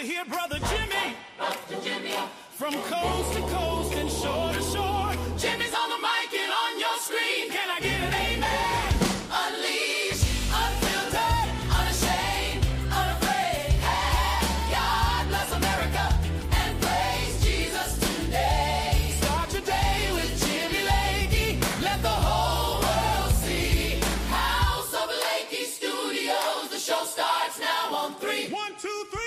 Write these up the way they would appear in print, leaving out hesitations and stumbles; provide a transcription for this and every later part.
hear Brother Jimmy. From coast to coast and shore to shore. Jimmy's on the mic and on your screen. Can I get an amen? Unleashed, unfiltered, unashamed, unafraid. Hey, God bless America and praise Jesus today. Start your day with Jimmy Lakey. Let the whole world see. House of Lakey Studios. The show starts now on 3. 1, 2, 3.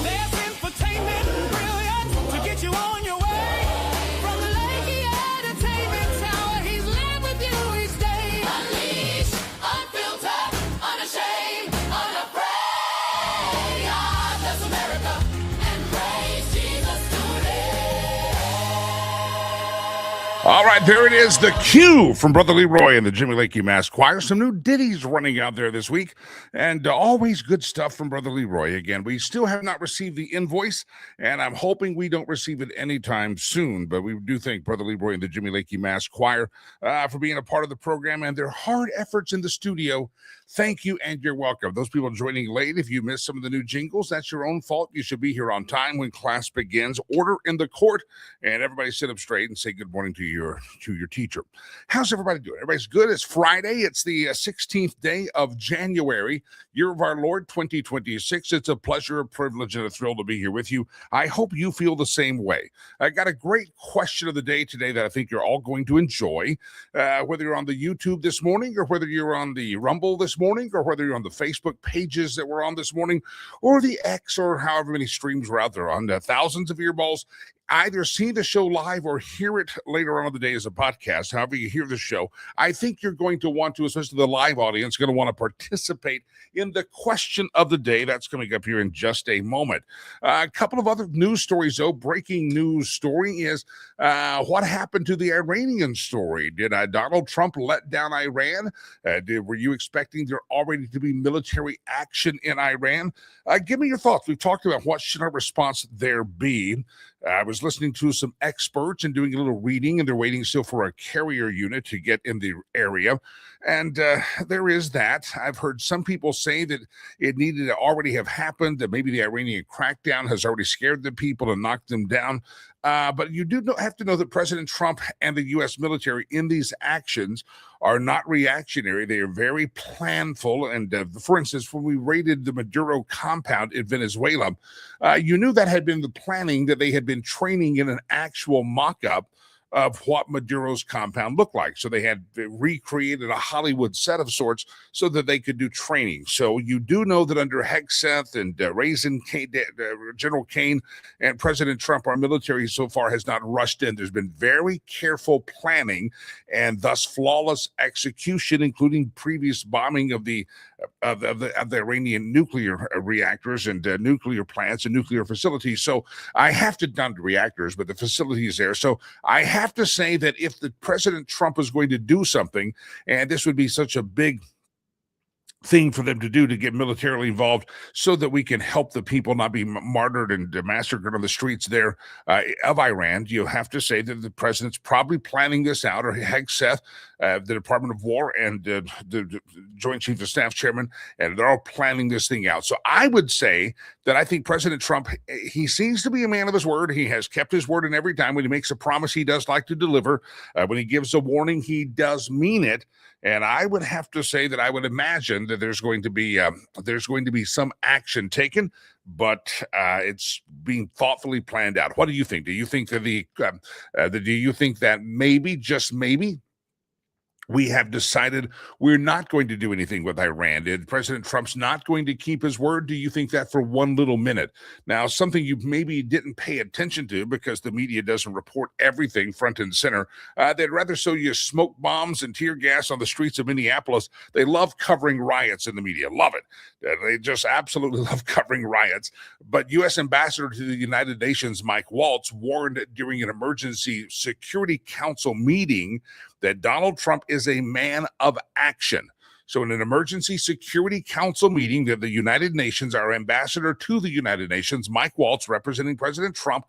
There's infotainment and brilliance to get you on your way. From the Lakey Entertainment Tower, he's live with you each day. Unleashed, unfiltered, unashamed, unafraid. God bless America and praise Jesus today. All right, there it is, the cue from Brother Leroy and the Jimmy Lakey Mass Choir. Some new ditties running out there this week, and always good stuff from Brother Leroy. Again, we still have not received the invoice, and I'm hoping we don't receive it anytime soon, but we do thank Brother Leroy and the Jimmy Lakey Mass Choir for being a part of the program and their hard efforts in the studio. Thank you, and you're welcome. Those people joining late, if you missed some of the new jingles, that's your own fault. You should be here on time when class begins. Order in the court, and everybody sit up straight and say good morning to your teacher. How's everybody doing? Everybody's good. It's Friday. It's the 16th day of January, year of our Lord 2026. It's a pleasure, a privilege, and a thrill to be here with you. I hope you feel the same way. I got a great question of the day today that I think you're all going to enjoy, whether you're on the YouTube this morning or whether you're on the Rumble this morning or whether you're on the Facebook pages that we're on this morning or the X or however many streams we're out there on. Thousands of earballs. Either see the show live or hear it later on in the day as a podcast. However you hear the show, I think you're going to want to, especially the live audience, going to want to participate in the question of the day. That's coming up here in just a moment. A couple of other news stories, though. Breaking news story is what happened to the Iranian story. Did Donald Trump let down Iran? Were you expecting there already to be military action in Iran? Give me your thoughts. We've talked about what should our response there be. I was listening to some experts and doing a little reading, and they're waiting still for a carrier unit to get in the area. And there is that. I've heard some people say that it needed to already have happened, that maybe the Iranian crackdown has already scared the people and knocked them down. But you do have to know that President Trump and the U.S. military in these actions are not reactionary. They are very planful. And for instance, when we raided the Maduro compound in Venezuela, you knew that had been the planning, that they had been training in an actual mock-up of what Maduro's compound looked like. So they had recreated a Hollywood set of sorts so that they could do training. So you do know that under Hegseth and General Kane and President Trump, our military so far has not rushed in. There's been very careful planning and thus flawless execution, including previous bombing of the Iranian nuclear reactors and nuclear plants and nuclear facilities. So I have to not the reactors, but the facilities there. So I have to say that if the President Trump is going to do something, and this would be such a big thing for them to do, to get militarily involved so that we can help the people not be martyred and massacred on the streets there of Iran, you have to say that the president's probably planning this out, or Hegseth, the Department of War, and the Joint Chiefs of Staff Chairman, and they're all planning this thing out. So I would say that I think President Trump, he seems to be a man of his word. He has kept his word, and every time when he makes a promise, he does like to deliver. When he gives a warning, he does mean it. And I would have to say that I would imagine that there's going to be some action taken, but it's being thoughtfully planned out. What do you think? Do you think that do you think that maybe, just maybe, we have decided we're not going to do anything with Iran? President Trump's not going to keep his word? Do you think that for one little minute? Now, something you maybe didn't pay attention to because the media doesn't report everything front and center. They'd rather show you smoke bombs and tear gas on the streets of Minneapolis. They love covering riots in the media. Love it. They just absolutely love covering riots. But U.S. Ambassador to the United Nations, Mike Waltz, warned during an emergency Security Council meeting that Donald Trump is a man of action. So in an emergency security council meeting that the United Nations, our ambassador to the United Nations, Mike Waltz, representing President Trump,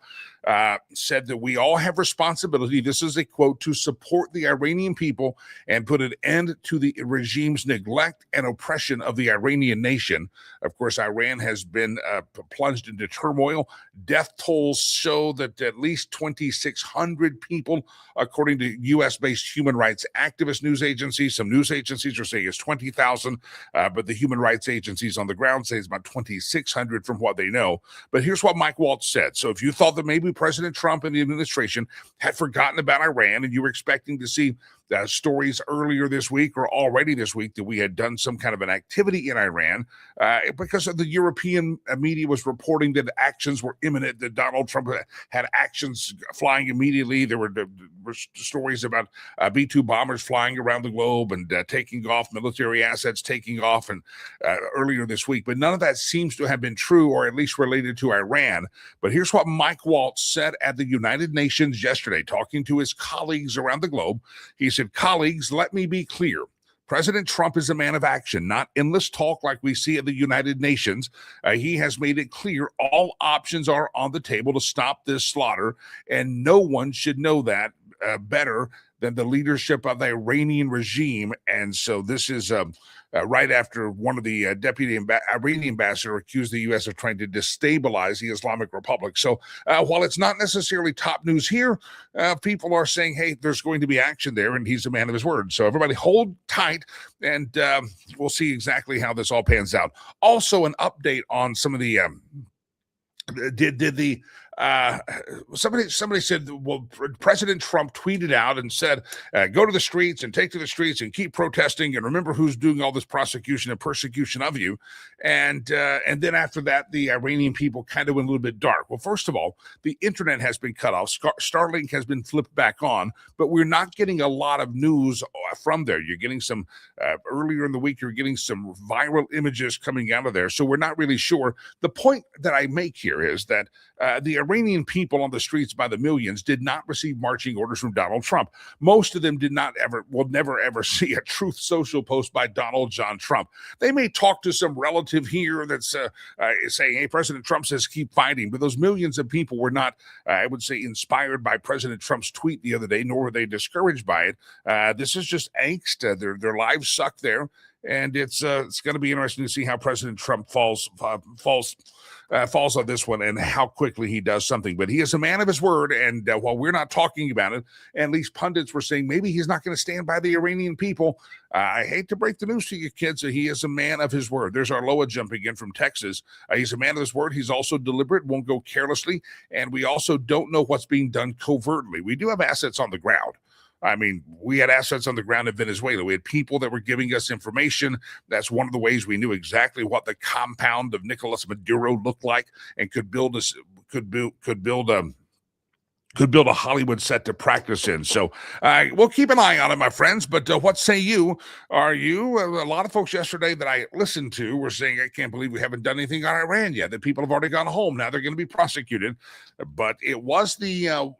said that we all have responsibility, this is a quote, to support the Iranian people and put an end to the regime's neglect and oppression of the Iranian nation. Of course, Iran has been plunged into turmoil. Death tolls show that at least 2,600 people, according to U.S.-based human rights activist news agencies. Some news agencies are saying it's 20,000, but the human rights agencies on the ground say it's about 2,600 from what they know. But here's what Mike Waltz said. So if you thought that maybe President Trump and the administration had forgotten about Iran and you were expecting to see stories earlier this week or already this week that we had done some kind of an activity in Iran, because of the European media was reporting that actions were imminent, that Donald Trump had actions flying immediately. There were stories about B-2 bombers flying around the globe and taking off, military assets taking off, and earlier this week. But none of that seems to have been true, or at least related to Iran. But here's what Mike Waltz said at the United Nations yesterday, talking to his colleagues around the globe. He said, colleagues, let me be clear. President Trump is a man of action, not endless talk like we see at the United Nations. He has made it clear all options are on the table to stop this slaughter, and no one should know that better than the leadership of the Iranian regime. And so this is right after one of the deputy Iranian ambassador accused the U.S. of trying to destabilize the Islamic Republic. So while it's not necessarily top news here, people are saying, hey, there's going to be action there, and he's a man of his word. So everybody hold tight, and we'll see exactly how this all pans out. Also, an update on some of the somebody said, well, President Trump tweeted out and said, go to the streets and take to the streets and keep protesting, and remember who's doing all this prosecution and persecution of you. And then after that, the Iranian people kind of went a little bit dark. Well, first of all, the internet has been cut off. Starlink has been flipped back on, but we're not getting a lot of news from there. You're getting some, earlier in the week, you're getting some viral images coming out of there. So we're not really sure. The point that I make here is that the Iranian people on the streets by the millions did not receive marching orders from Donald Trump. Most of them will never ever see a Truth Social post by Donald John Trump. They may talk to some relative here that's saying, hey, President Trump says keep fighting, but those millions of people were not, I would say, inspired by President Trump's tweet the other day, nor were they discouraged by it. This is just angst. Their lives suck there. And it's going to be interesting to see how President Trump falls on this one and how quickly he does something. But he is a man of his word, and while we're not talking about it, at least pundits were saying maybe he's not going to stand by the Iranian people. I hate to break the news to you, kids. He is a man of his word. There's our Loa jumping in from Texas. He's a man of his word. He's also deliberate, won't go carelessly, and we also don't know what's being done covertly. We do have assets on the ground. I mean, we had assets on the ground in Venezuela. We had people that were giving us information. That's one of the ways we knew exactly what the compound of Nicolas Maduro looked like, and could build a Hollywood set to practice in. So we'll keep an eye on it, my friends. But what say you? Are you? A lot of folks yesterday that I listened to were saying, I can't believe we haven't done anything on Iran yet, that people have already gone home. Now they're going to be prosecuted. But it was the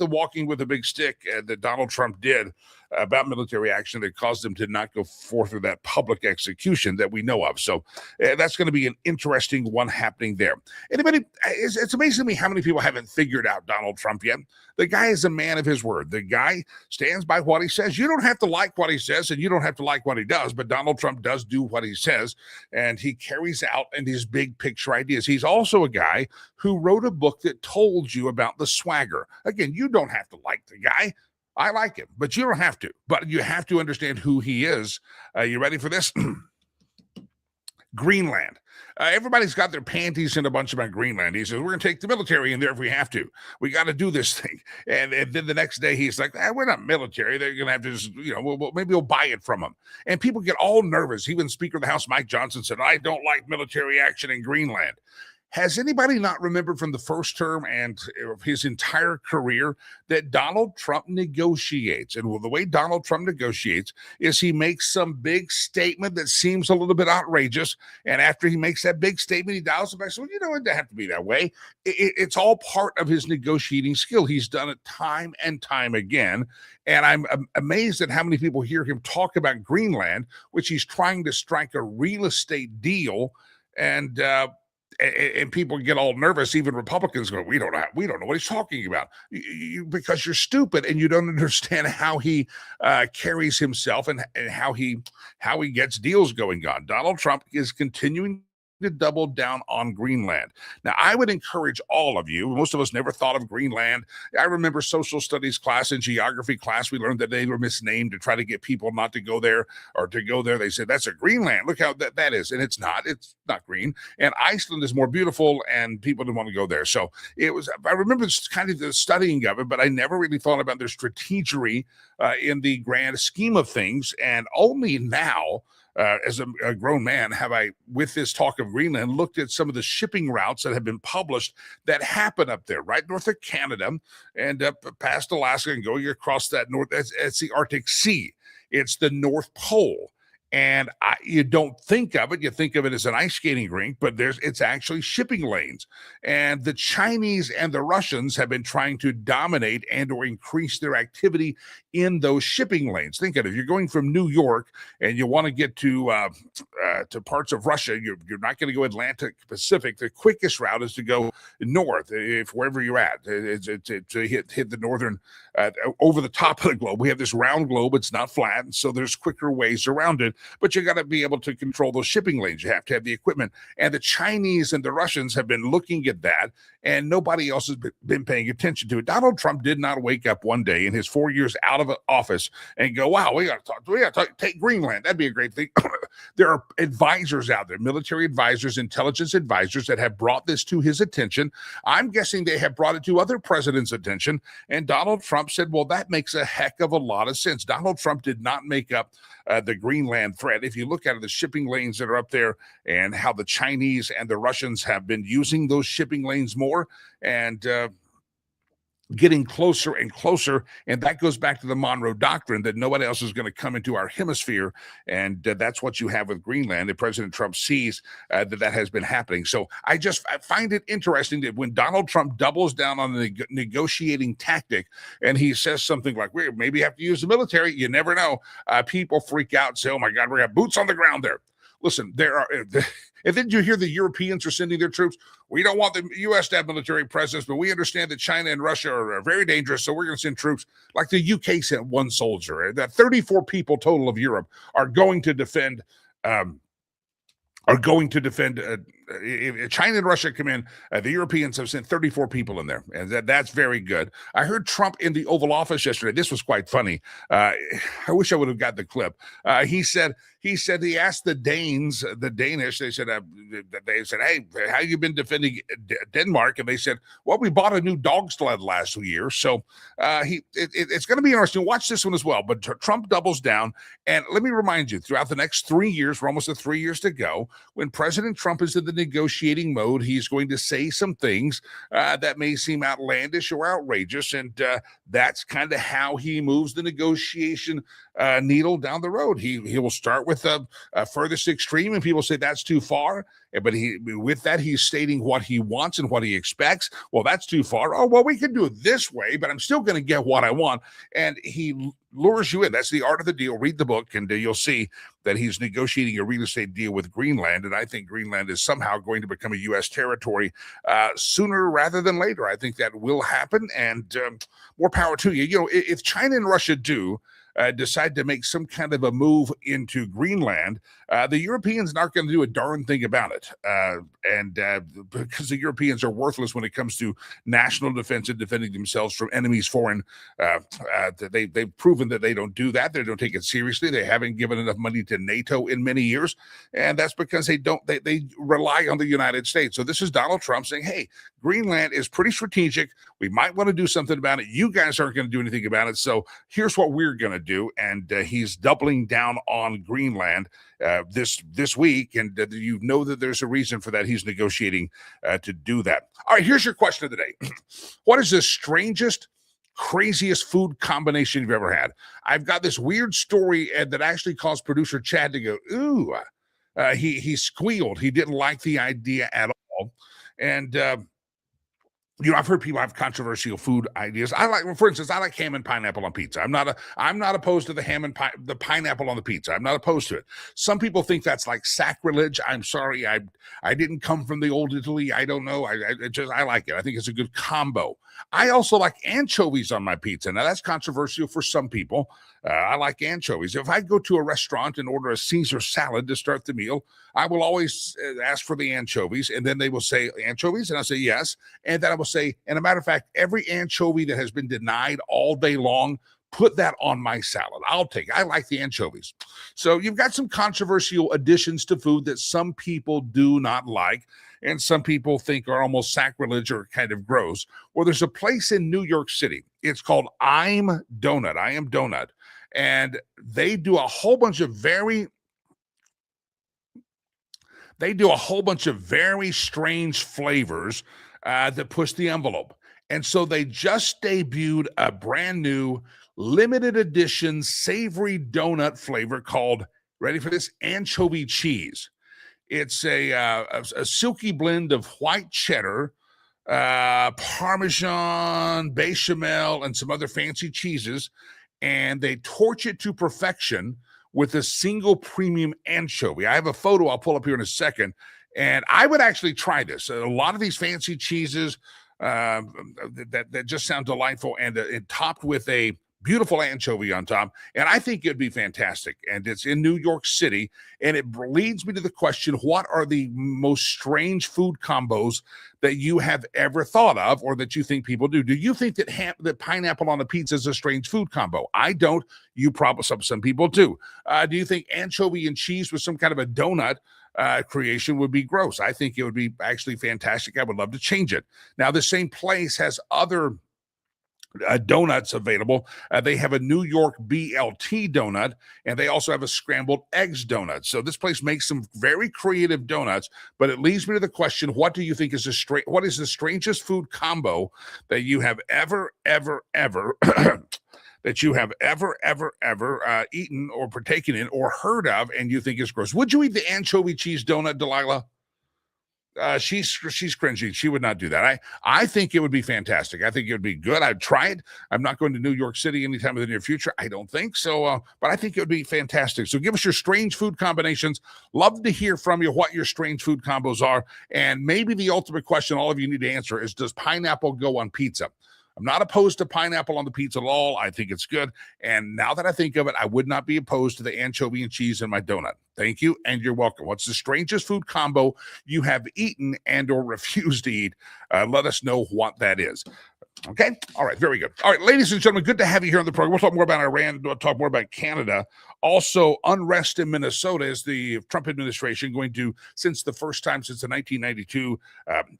walking with a big stick that Donald Trump did about military action that caused them to not go forth with that public execution that we know of. So that's going to be an interesting one happening there. Anybody, it's amazing to me how many people haven't figured out Donald Trump yet. The guy is a man of his word. The guy stands by what he says. You don't have to like what he says, and you don't have to like what he does, but Donald Trump does do what he says, and he carries out in his big picture ideas. He's also a guy who wrote a book that told you about the swagger. Again, you don't have to like the guy. I like him, but you don't have to. But you have to understand who he is. You ready for this? Greenland. Everybody's got their panties in a bunch about Greenland. He says, we're going to take the military in there if we have to. We got to do this thing. And then the next day, he's like, we're not military. They're going to have to just, maybe we'll buy it from them. And people get all nervous. Even Speaker of the House, Mike Johnson, said, I don't like military action in Greenland. Has anybody not remembered from the first term and his entire career that Donald Trump negotiates? And the way Donald Trump negotiates is he makes some big statement that seems a little bit outrageous. And after he makes that big statement, he dials it back. So, it doesn't have to be that way. It's all part of his negotiating skill. He's done it time and time again. And I'm amazed at how many people hear him talk about Greenland, which he's trying to strike a real estate deal. And people get all nervous. Even Republicans go, we don't know what he's talking about, because you're stupid and you don't understand how he carries himself and how he gets deals going on. Donald Trump is continuing to double down on Greenland. Now, I would encourage all of you, most of us never thought of Greenland. I remember social studies class and geography class, we learned that they were misnamed to try to get people not to go there, or to go there. They said, that's a Greenland. Look how that is. And it's not green. And Iceland is more beautiful, and people didn't want to go there. So I remember kind of the studying of it, but I never really thought about their strategy in the grand scheme of things. And only now, as a grown man, have I, with this talk of Greenland, looked at some of the shipping routes that have been published that happen up there, right north of Canada and up past Alaska and going across that north. It's the Arctic Sea. It's the North Pole. And you don't think of it. You think of it as an ice skating rink, but it's actually shipping lanes. And the Chinese and the Russians have been trying to dominate and or increase their activity in those shipping lanes. Think of it. If you're going from New York and you want to get to parts of Russia, you're not going to go Atlantic Pacific. The quickest route is to go north, if wherever you're at, to hit the northern, over the top of the globe. We have this round globe. It's not flat, so there's quicker ways around it. But you got to be able to control those shipping lanes. You have to have the equipment. And the Chinese and the Russians have been looking at that, and nobody else has been paying attention to it. Donald Trump did not wake up one day in his 4 years out of office and go, wow, we got to take Greenland. That'd be a great thing. There are advisors out there, military advisors, intelligence advisors that have brought this to his attention. I'm guessing they have brought it to other presidents' attention. And Donald Trump said, well, that makes a heck of a lot of sense. Donald Trump did not make up the Greenland threat. If you look at the shipping lanes that are up there and how the Chinese and the Russians have been using those shipping lanes more and getting closer and closer, and that goes back to the Monroe Doctrine that nobody else is going to come into our hemisphere, and that's what you have with Greenland. And President Trump sees that has been happening. So I find it interesting that when Donald Trump doubles down on the negotiating tactic, and he says something like, we maybe have to use the military, you never know, people freak out and say, oh my God, we have boots on the ground there. Listen, and then you hear the Europeans are sending their troops. We don't want the U.S. to have military presence, but we understand that China and Russia are very dangerous, so we're going to send troops. Like the UK sent one soldier. That 34 people total of Europe are going to defend. If China and Russia come in, the Europeans have sent 34 people in there, and that's very good. I heard Trump in the Oval Office yesterday. This was quite funny. I wish I would have got the clip. He said he asked the Danish. They said, hey, how you been defending Denmark? And they said, well, we bought a new dog sled last year. So it's going to be interesting. Watch this one as well. But Trump doubles down. And let me remind you, throughout the next 3 years, we're almost at 3 years to go, when President Trump is in the negotiating mode, he's going to say some things that may seem outlandish or outrageous. And that's kind of how he moves the negotiation needle down the road. He will start with a furthest extreme, and people say that's too far. But with that, he's stating what he wants and what he expects. Well, that's too far. Oh, well, we can do it this way, but I'm still going to get what I want. And he lures you in. That's the art of the deal. Read the book, and you'll see that he's negotiating a real estate deal with Greenland. And I think Greenland is somehow going to become a U.S. territory sooner rather than later. I think that will happen, and more power to you. You know, if China and Russia do decide to make some kind of a move into Greenland, the Europeans aren't going to do a darn thing about it. Because the Europeans are worthless when it comes to national defense and defending themselves from enemies foreign. They've proven that they don't do that. They don't take it seriously. They haven't given enough money to NATO in many years. And that's because they rely on the United States. So this is Donald Trump saying, hey, Greenland is pretty strategic. We might want to do something about it. You guys aren't going to do anything about it. So here's what we're going to do. And he's doubling down on Greenland this week. And you know that there's a reason for that. He's negotiating to do that. All right, here's your question of the day. What is the strangest, craziest food combination you've ever had? I've got this weird story that actually caused producer Chad to go, ooh. He squealed. He didn't like the idea at all. And I've heard people have controversial food ideas. For instance, I like ham and pineapple on pizza. I'm not opposed to the ham and the pineapple on the pizza. I'm not opposed to it. Some people think that's like sacrilege. I'm sorry. I didn't come from the old Italy. I don't know. I like it. I think it's a good combo. I also like anchovies on my pizza. Now that's controversial for some people. I like anchovies. If I go to a restaurant and order a Caesar salad to start the meal, I will always ask for the anchovies, and then they will say anchovies, and I'll say yes, and then I will say, and a matter of fact, every anchovy that has been denied all day long, put that on my salad. I'll take it. I like the anchovies. So you've got some controversial additions to food that some people do not like, and some people think are almost sacrilege or kind of gross. Well, there's a place in New York City. It's called I'm Donut. I Am Donut. And they do a whole bunch of very strange flavors that push the envelope. And so they just debuted a brand new limited edition savory donut flavor called, ready for this, anchovy cheese. It's a silky blend of white cheddar, Parmesan, bechamel, and some other fancy cheeses. And they torch it to perfection with a single premium anchovy. I have a photo I'll pull up here in a second, and I would actually try this. A lot of these fancy cheeses that just sound delightful, and topped with a beautiful anchovy on top, and I think it'd be fantastic. And it's in New York City, and it leads me to the question, what are the most strange food combos that you have ever thought of, or that you think people do? Do you think that pineapple on a pizza is a strange food combo? I don't. You probably, some people do. Do you think anchovy and cheese with some kind of a donut creation would be gross? I think it would be actually fantastic. I would love to change it. Now, the same place has other donuts available. They have a New York BLT donut, and they also have a scrambled eggs donut. So this place makes some very creative donuts, but it leads me to the question, what do you think is what is the strangest food combo that you have ever that you have ever eaten or partaken in or heard of and you think is gross? Would you eat the anchovy cheese donut, Delilah? She's cringy. She would not do that. I think it would be fantastic. I think it would be good. I'd try it. I'm not going to New York City anytime in the near future. I don't think so. But I think it would be fantastic. So give us your strange food combinations. Love to hear from you what your strange food combos are. And maybe the ultimate question all of you need to answer is, does pineapple go on pizza? I'm not opposed to pineapple on the pizza at all. I think it's good. And now that I think of it, I would not be opposed to the anchovy and cheese in my donut. Thank you, and you're welcome. What's the strangest food combo you have eaten and or refused to eat? Let us know what that is. Okay? All right, very good. All right, ladies and gentlemen, good to have you here on the program. We'll talk more about Iran. We'll talk more about Canada. Also, unrest in Minnesota is the Trump administration going to, since the first time since the 1992,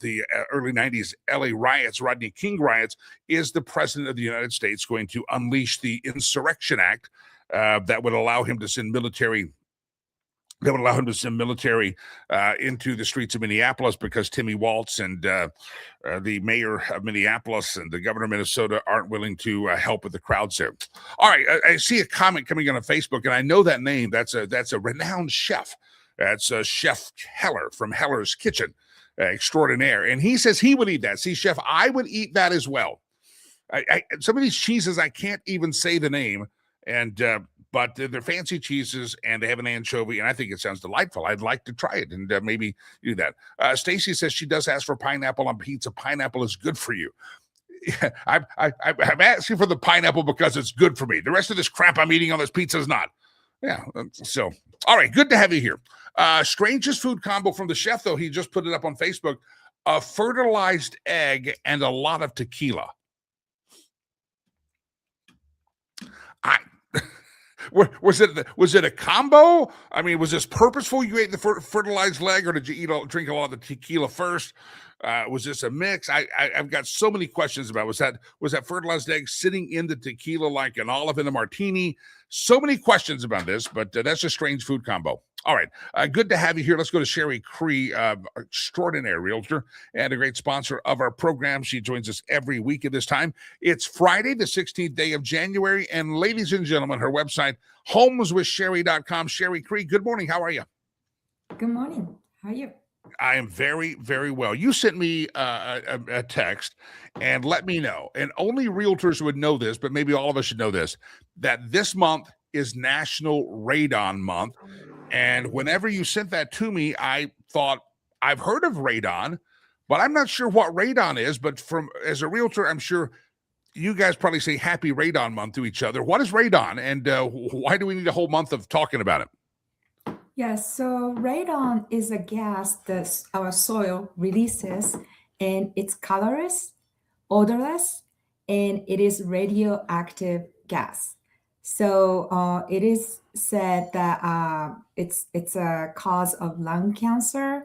the early 90s LA riots, Rodney King riots, is the president of the United States going to unleash the Insurrection Act that would allow him to send military into the streets of Minneapolis, because Timmy Waltz and the mayor of Minneapolis and the governor of Minnesota aren't willing to help with the crowds there. All right, I see a comment coming on Facebook, and I know that name. That's a renowned chef. That's Chef Heller from Heller's Kitchen Extraordinaire, and he says he would eat that. See, Chef, I would eat that as well. Some of these cheeses I can't even say the name, and but they're fancy cheeses, and they have an anchovy, and I think it sounds delightful. I'd like to try it, and maybe do that. Stacy says she does ask for pineapple on pizza. Pineapple is good for you. I'm asking for the pineapple because it's good for me. The rest of this crap I'm eating on this pizza is not. Yeah, so, all right, good to have you here. Strangest food combo from the chef, though, he just put it up on Facebook. A fertilized egg and a lot of tequila. Was it a combo? I mean, was this purposeful? You ate the fertilized leg, or did you drink a lot of the tequila first? Was this a mix? I've got so many questions about. Was that fertilized egg sitting in the tequila like an olive in a martini? So many questions about this, but that's a strange food combo. All right, good to have you here. Let's go to Sherry Cree, extraordinary realtor and a great sponsor of our program. She joins us every week at this time. It's Friday, the 16th day of January, and ladies and gentlemen, her website, homeswithsherry.com. Sherry Cree, good morning. How are you? Good morning. How are you? I am very, very well. You sent me a text and let me know, and only realtors would know this, but maybe all of us should know this, that this month is National Radon Month. And whenever you sent that to me, I thought, I've heard of radon, but I'm not sure what radon is. But as a realtor, I'm sure you guys probably say happy radon month to each other. What is radon, and why do we need a whole month of talking about it? Yes, so radon is a gas that our soil releases, and it's colorless, odorless, and it is radioactive gas. So it is said that it's a cause of lung cancer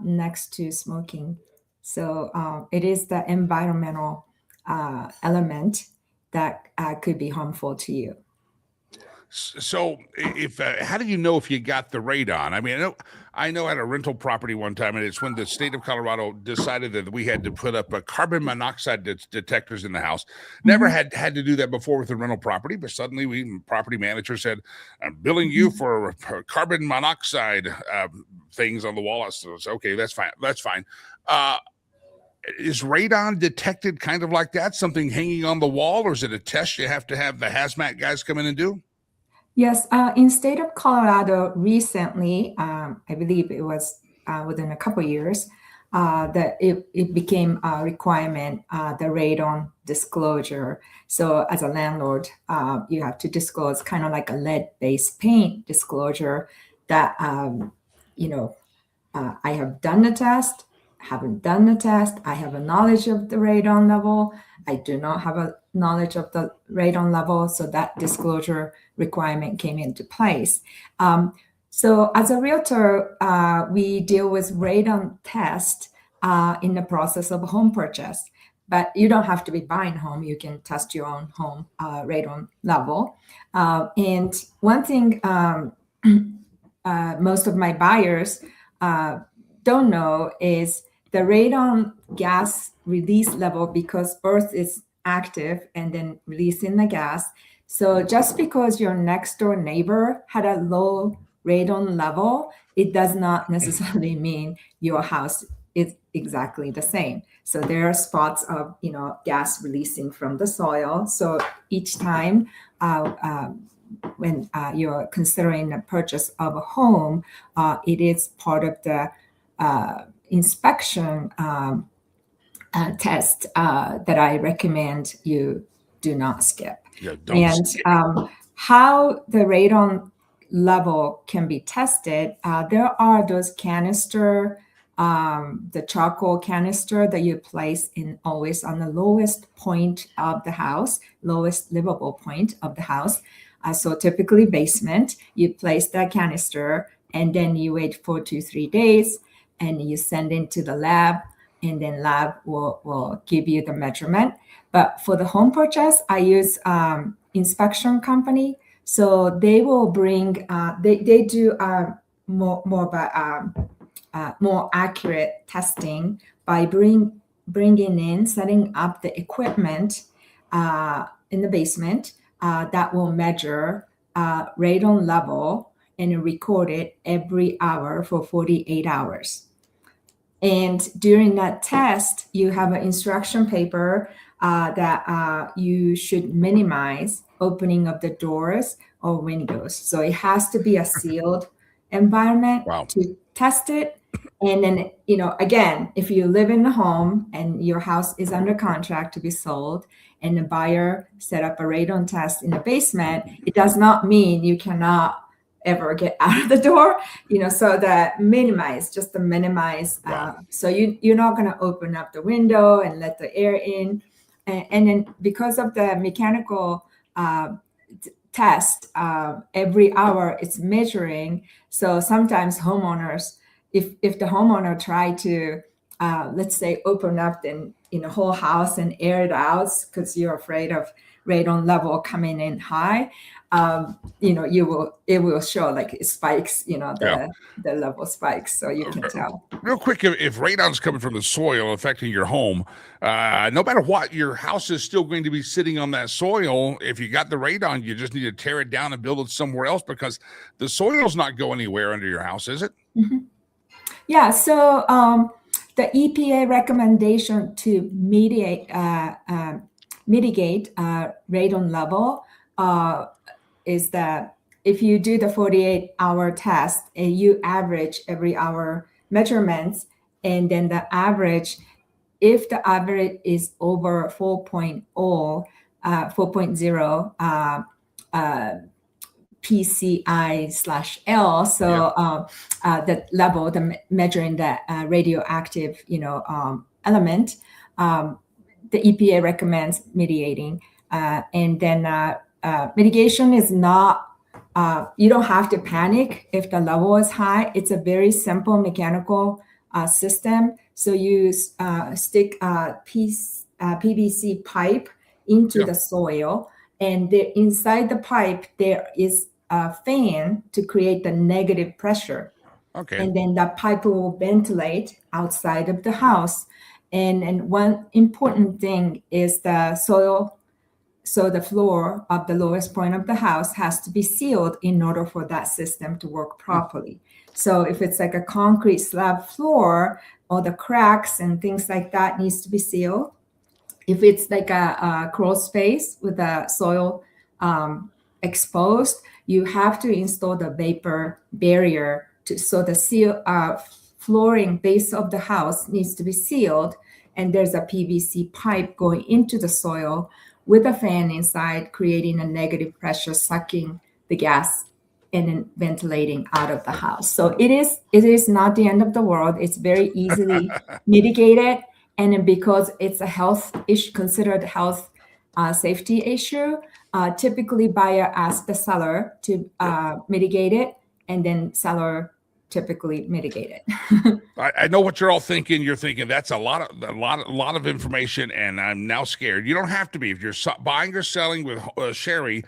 next to smoking. So it is the environmental element that could be harmful to you. So, if how do you know if you got the radon? I mean, I know I had a rental property one time, and it's when the state of Colorado decided that we had to put up carbon monoxide detectors in the house. Never had to do that before with a rental property, but suddenly property manager said, "I'm billing you for carbon monoxide things on the wall." So it's okay, that's fine. That's fine. Is radon detected kind of like that? Something hanging on the wall, or is it a test you have to have the hazmat guys come in and do? Yes, in state of Colorado recently, I believe it was within a couple of years, that it became a requirement, the radon disclosure. So as a landlord, you have to disclose kind of like a lead-based paint disclosure that, I have done the test, haven't done the test, I have a knowledge of the radon level, I do not have a knowledge of the radon level, so that disclosure requirement came into place. So as a realtor, we deal with radon test in the process of home purchase, but you don't have to be buying home. You can test your own home radon level. And one thing most of my buyers don't know is the radon gas release level, because earth is active and then releasing the gas. So just because your next door neighbor had a low radon level, it does not necessarily mean your house is exactly the same. So there are spots of gas releasing from the soil. So each time when you're considering the purchase of a home, it is part of the inspection test that I recommend you do not skip. Yeah, don't skip. How the radon level can be tested, there are those canister, the charcoal canister that you place in always on the lowest point of the house, lowest livable point of the house. So typically basement, you place that canister and then you wait for 2-3 days and you send it to the lab, and then lab will give you the measurement. But for the home purchase, I use inspection company. So they will bring, they do more accurate testing by bringing in, setting up the equipment in the basement that will measure radon level and record it every hour for 48 hours. And during that test, you have an instruction paper that you should minimize opening of the doors or windows. So it has to be a sealed environment to test it. And then, again, if you live in a home and your house is under contract to be sold and the buyer set up a radon test in the basement, it does not mean you cannot ever get out of the door, so that minimize. So you're not going to open up the window and let the air in. And then because of the mechanical test every hour. It's measuring. So sometimes homeowners, if the homeowner try to let's say open up the whole house and air it out because you're afraid of radon level coming in high, it will show like it spikes, the level spikes, so you can tell. Real quick, if radon's coming from the soil affecting your home, no matter what, your house is still going to be sitting on that soil. If you got the radon, you just need to tear it down and build it somewhere else because the soil's not going anywhere under your house, is it? Mm-hmm. Yeah, so the EPA recommendation to mitigate radon level is that if you do the 48-hour test and you average every hour measurements, and then the average, if the average is over 4.0 PCI/L, so the level, measuring the radioactive, element, the EPA recommends mitigating, and then mitigation is not. You don't have to panic if the level is high. It's a very simple mechanical system. So you stick a PVC pipe into the soil, and inside the pipe there is a fan to create the negative pressure. Okay. And then the pipe will ventilate outside of the house. And one important thing is the soil. So the floor of the lowest point of the house has to be sealed in order for that system to work properly. So if it's like a concrete slab floor, all the cracks and things like that needs to be sealed. If it's like a crawl space with the soil exposed, you have to install the vapor barrier so the flooring base of the house needs to be sealed, and there's a PVC pipe going into the soil with a fan inside, creating a negative pressure, sucking the gas and then ventilating out of the house. So it is not the end of the world. It's very easily mitigated. And then because it's a health issue, considered health safety issue, typically buyer asks the seller to mitigate it, and then seller typically mitigate it. I know what you're all thinking. You're thinking that's a lot of information, and I'm now scared. You don't have to be. If you're buying or selling with Sherry,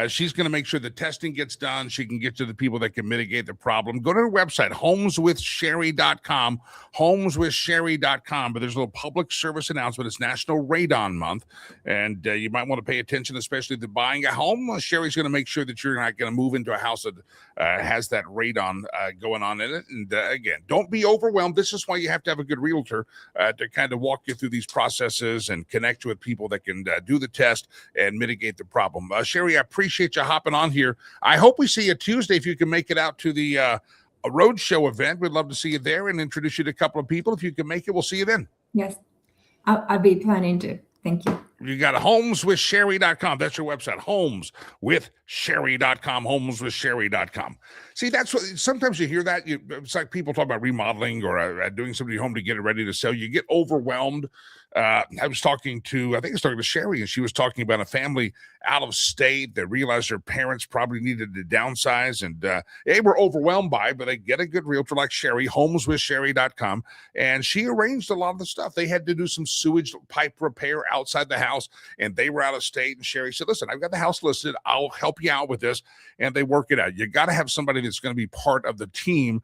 she's going to make sure the testing gets done. She can get to the people that can mitigate the problem. Go to her website, homeswithsherry.com, homeswithsherry.com. But there's a little public service announcement. It's National Radon Month, and you might want to pay attention, especially to buying a home. Sherry's going to make sure that you're not going to move into a house that has that radon going on in it. And again, don't be overwhelmed. This is why you have to have a good realtor to kind of walk you through these processes and connect you with people that can do the test and mitigate the problem. Sherry, I appreciate you hopping on here. I hope we see you Tuesday if you can make it out to the a roadshow event. We'd love to see you there and introduce you to a couple of people. If you can make it, we'll see you then. Yes, I'll be planning to. Thank you. You got homeswithsherry.com. That's your website, homeswithsherry.com, homeswithsherry.com. See, that's what sometimes you hear that. It's like people talk about remodeling or doing somebody's home to get it ready to sell. You get overwhelmed. I was talking to Sherry, and she was talking about a family out of state that realized their parents probably needed to downsize, and they were overwhelmed by it, but they get a good realtor like Sherry, homeswithsherry.com, and she arranged a lot of the stuff. They had to do some sewage pipe repair outside the house, and they were out of state, and Sherry said, listen, I've got the house listed. I'll help you out with this, and they work it out. You got to have somebody that's going to be part of the team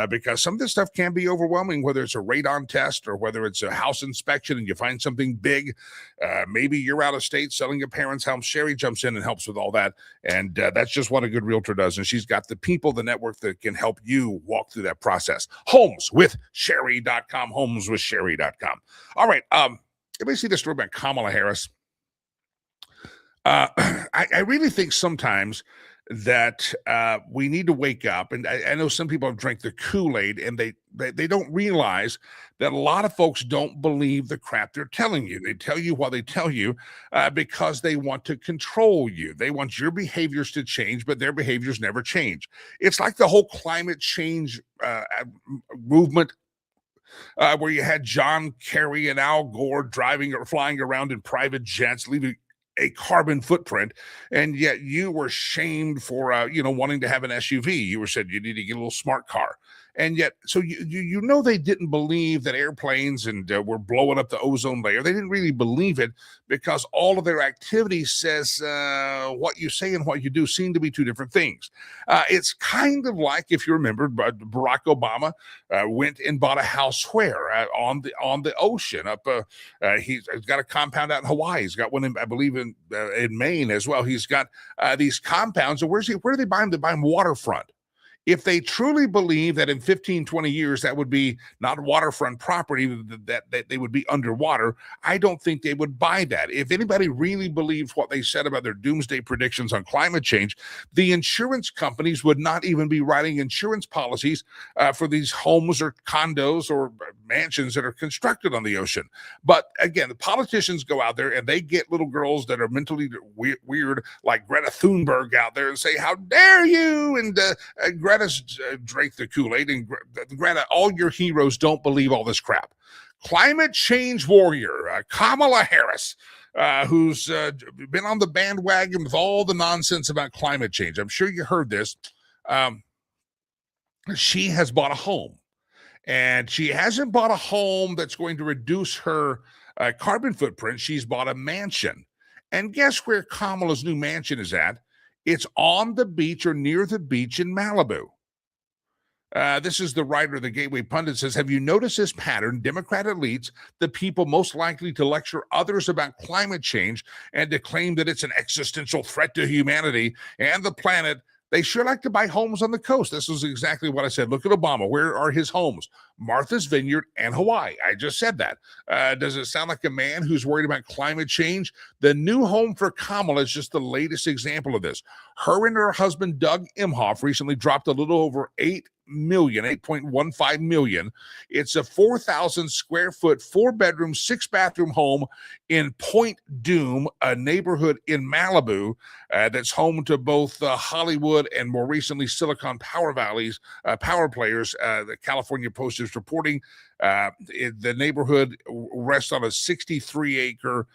because some of this stuff can be overwhelming, whether it's a radon test or whether it's a house inspection and you find something big. Maybe you're out of state selling your parents' house. Sherry jumps in and helps with all that. And that's just what a good realtor does. And she's got the people, the network that can help you walk through that process. Homeswithsherry.com, homeswithsherry.com. All right. Everybody see this story about Kamala Harris? I really think sometimes that we need to wake up, and I know some people have drank the Kool-Aid, and they don't realize that a lot of folks don't believe the crap they're telling you. They tell you what they tell you because they want to control you. They want your behaviors to change, but their behaviors never change. It's like the whole climate change movement where you had John Kerry and Al Gore driving or flying around in private jets, leaving a carbon footprint, and yet you were shamed for wanting to have an SUV. You were said you need to get a little smart car, and yet so you know they didn't believe that airplanes and were blowing up the ozone layer. They didn't really believe it because all of their activity says what you say and what you do seem to be two different things. It's kind of like, if you remember, Barack Obama went and bought a house where on the ocean up. He's got a compound out in Hawaii. He's got one, I believe, in Maine as well. He's got these compounds. So where do they buy them? They buy them waterfront. If they truly believe that in 15, 20 years, that would be not waterfront property, that they would be underwater, I don't think they would buy that. If anybody really believes what they said about their doomsday predictions on climate change, the insurance companies would not even be writing insurance policies for these homes or condos or mansions that are constructed on the ocean. But again, the politicians go out there and they get little girls that are mentally weird, like Greta Thunberg, out there and say, "How dare you?" And Greta's drank the Kool-Aid, and Greta, all your heroes don't believe all this crap. Climate change warrior Kamala Harris, who's been on the bandwagon with all the nonsense about climate change. I'm sure you heard this. She has bought a home, and she hasn't bought a home that's going to reduce her carbon footprint. She's bought a mansion. And guess where Kamala's new mansion is at? It's on the beach or near the beach in Malibu. This is the writer of the Gateway Pundit says, have you noticed this pattern? Democrat elites, the people most likely to lecture others about climate change and to claim that it's an existential threat to humanity and the planet, they sure like to buy homes on the coast. This is exactly what I said. Look at Obama. Where are his homes? Martha's Vineyard and Hawaii. I just said that. Does it sound like a man who's worried about climate change? The new home for Kamala is just the latest example of this. Her and her husband, Doug Imhoff, recently dropped a little over $8.15 million. It's a 4,000 square foot, 4-bedroom, 6-bathroom home in Point Dume, a neighborhood in Malibu that's home to both Hollywood and more recently Silicon Power Valley's power players. The California Post is reporting the neighborhood rests on a 63-acre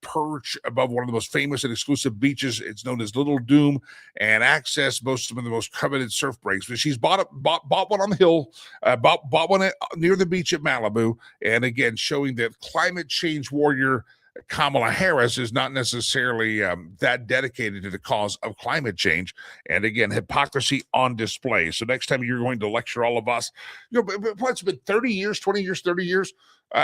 perch above one of the most famous and exclusive beaches. It's known as Little Doom, and access most some of the most coveted surf breaks. But she's bought one on the hill, bought one near the beach at Malibu, and again showing that climate change warrior Kamala Harris is not necessarily that dedicated to the cause of climate change. And again, hypocrisy on display. So next time you're going to lecture all of us, what's been 30 years, 20 years, 30 years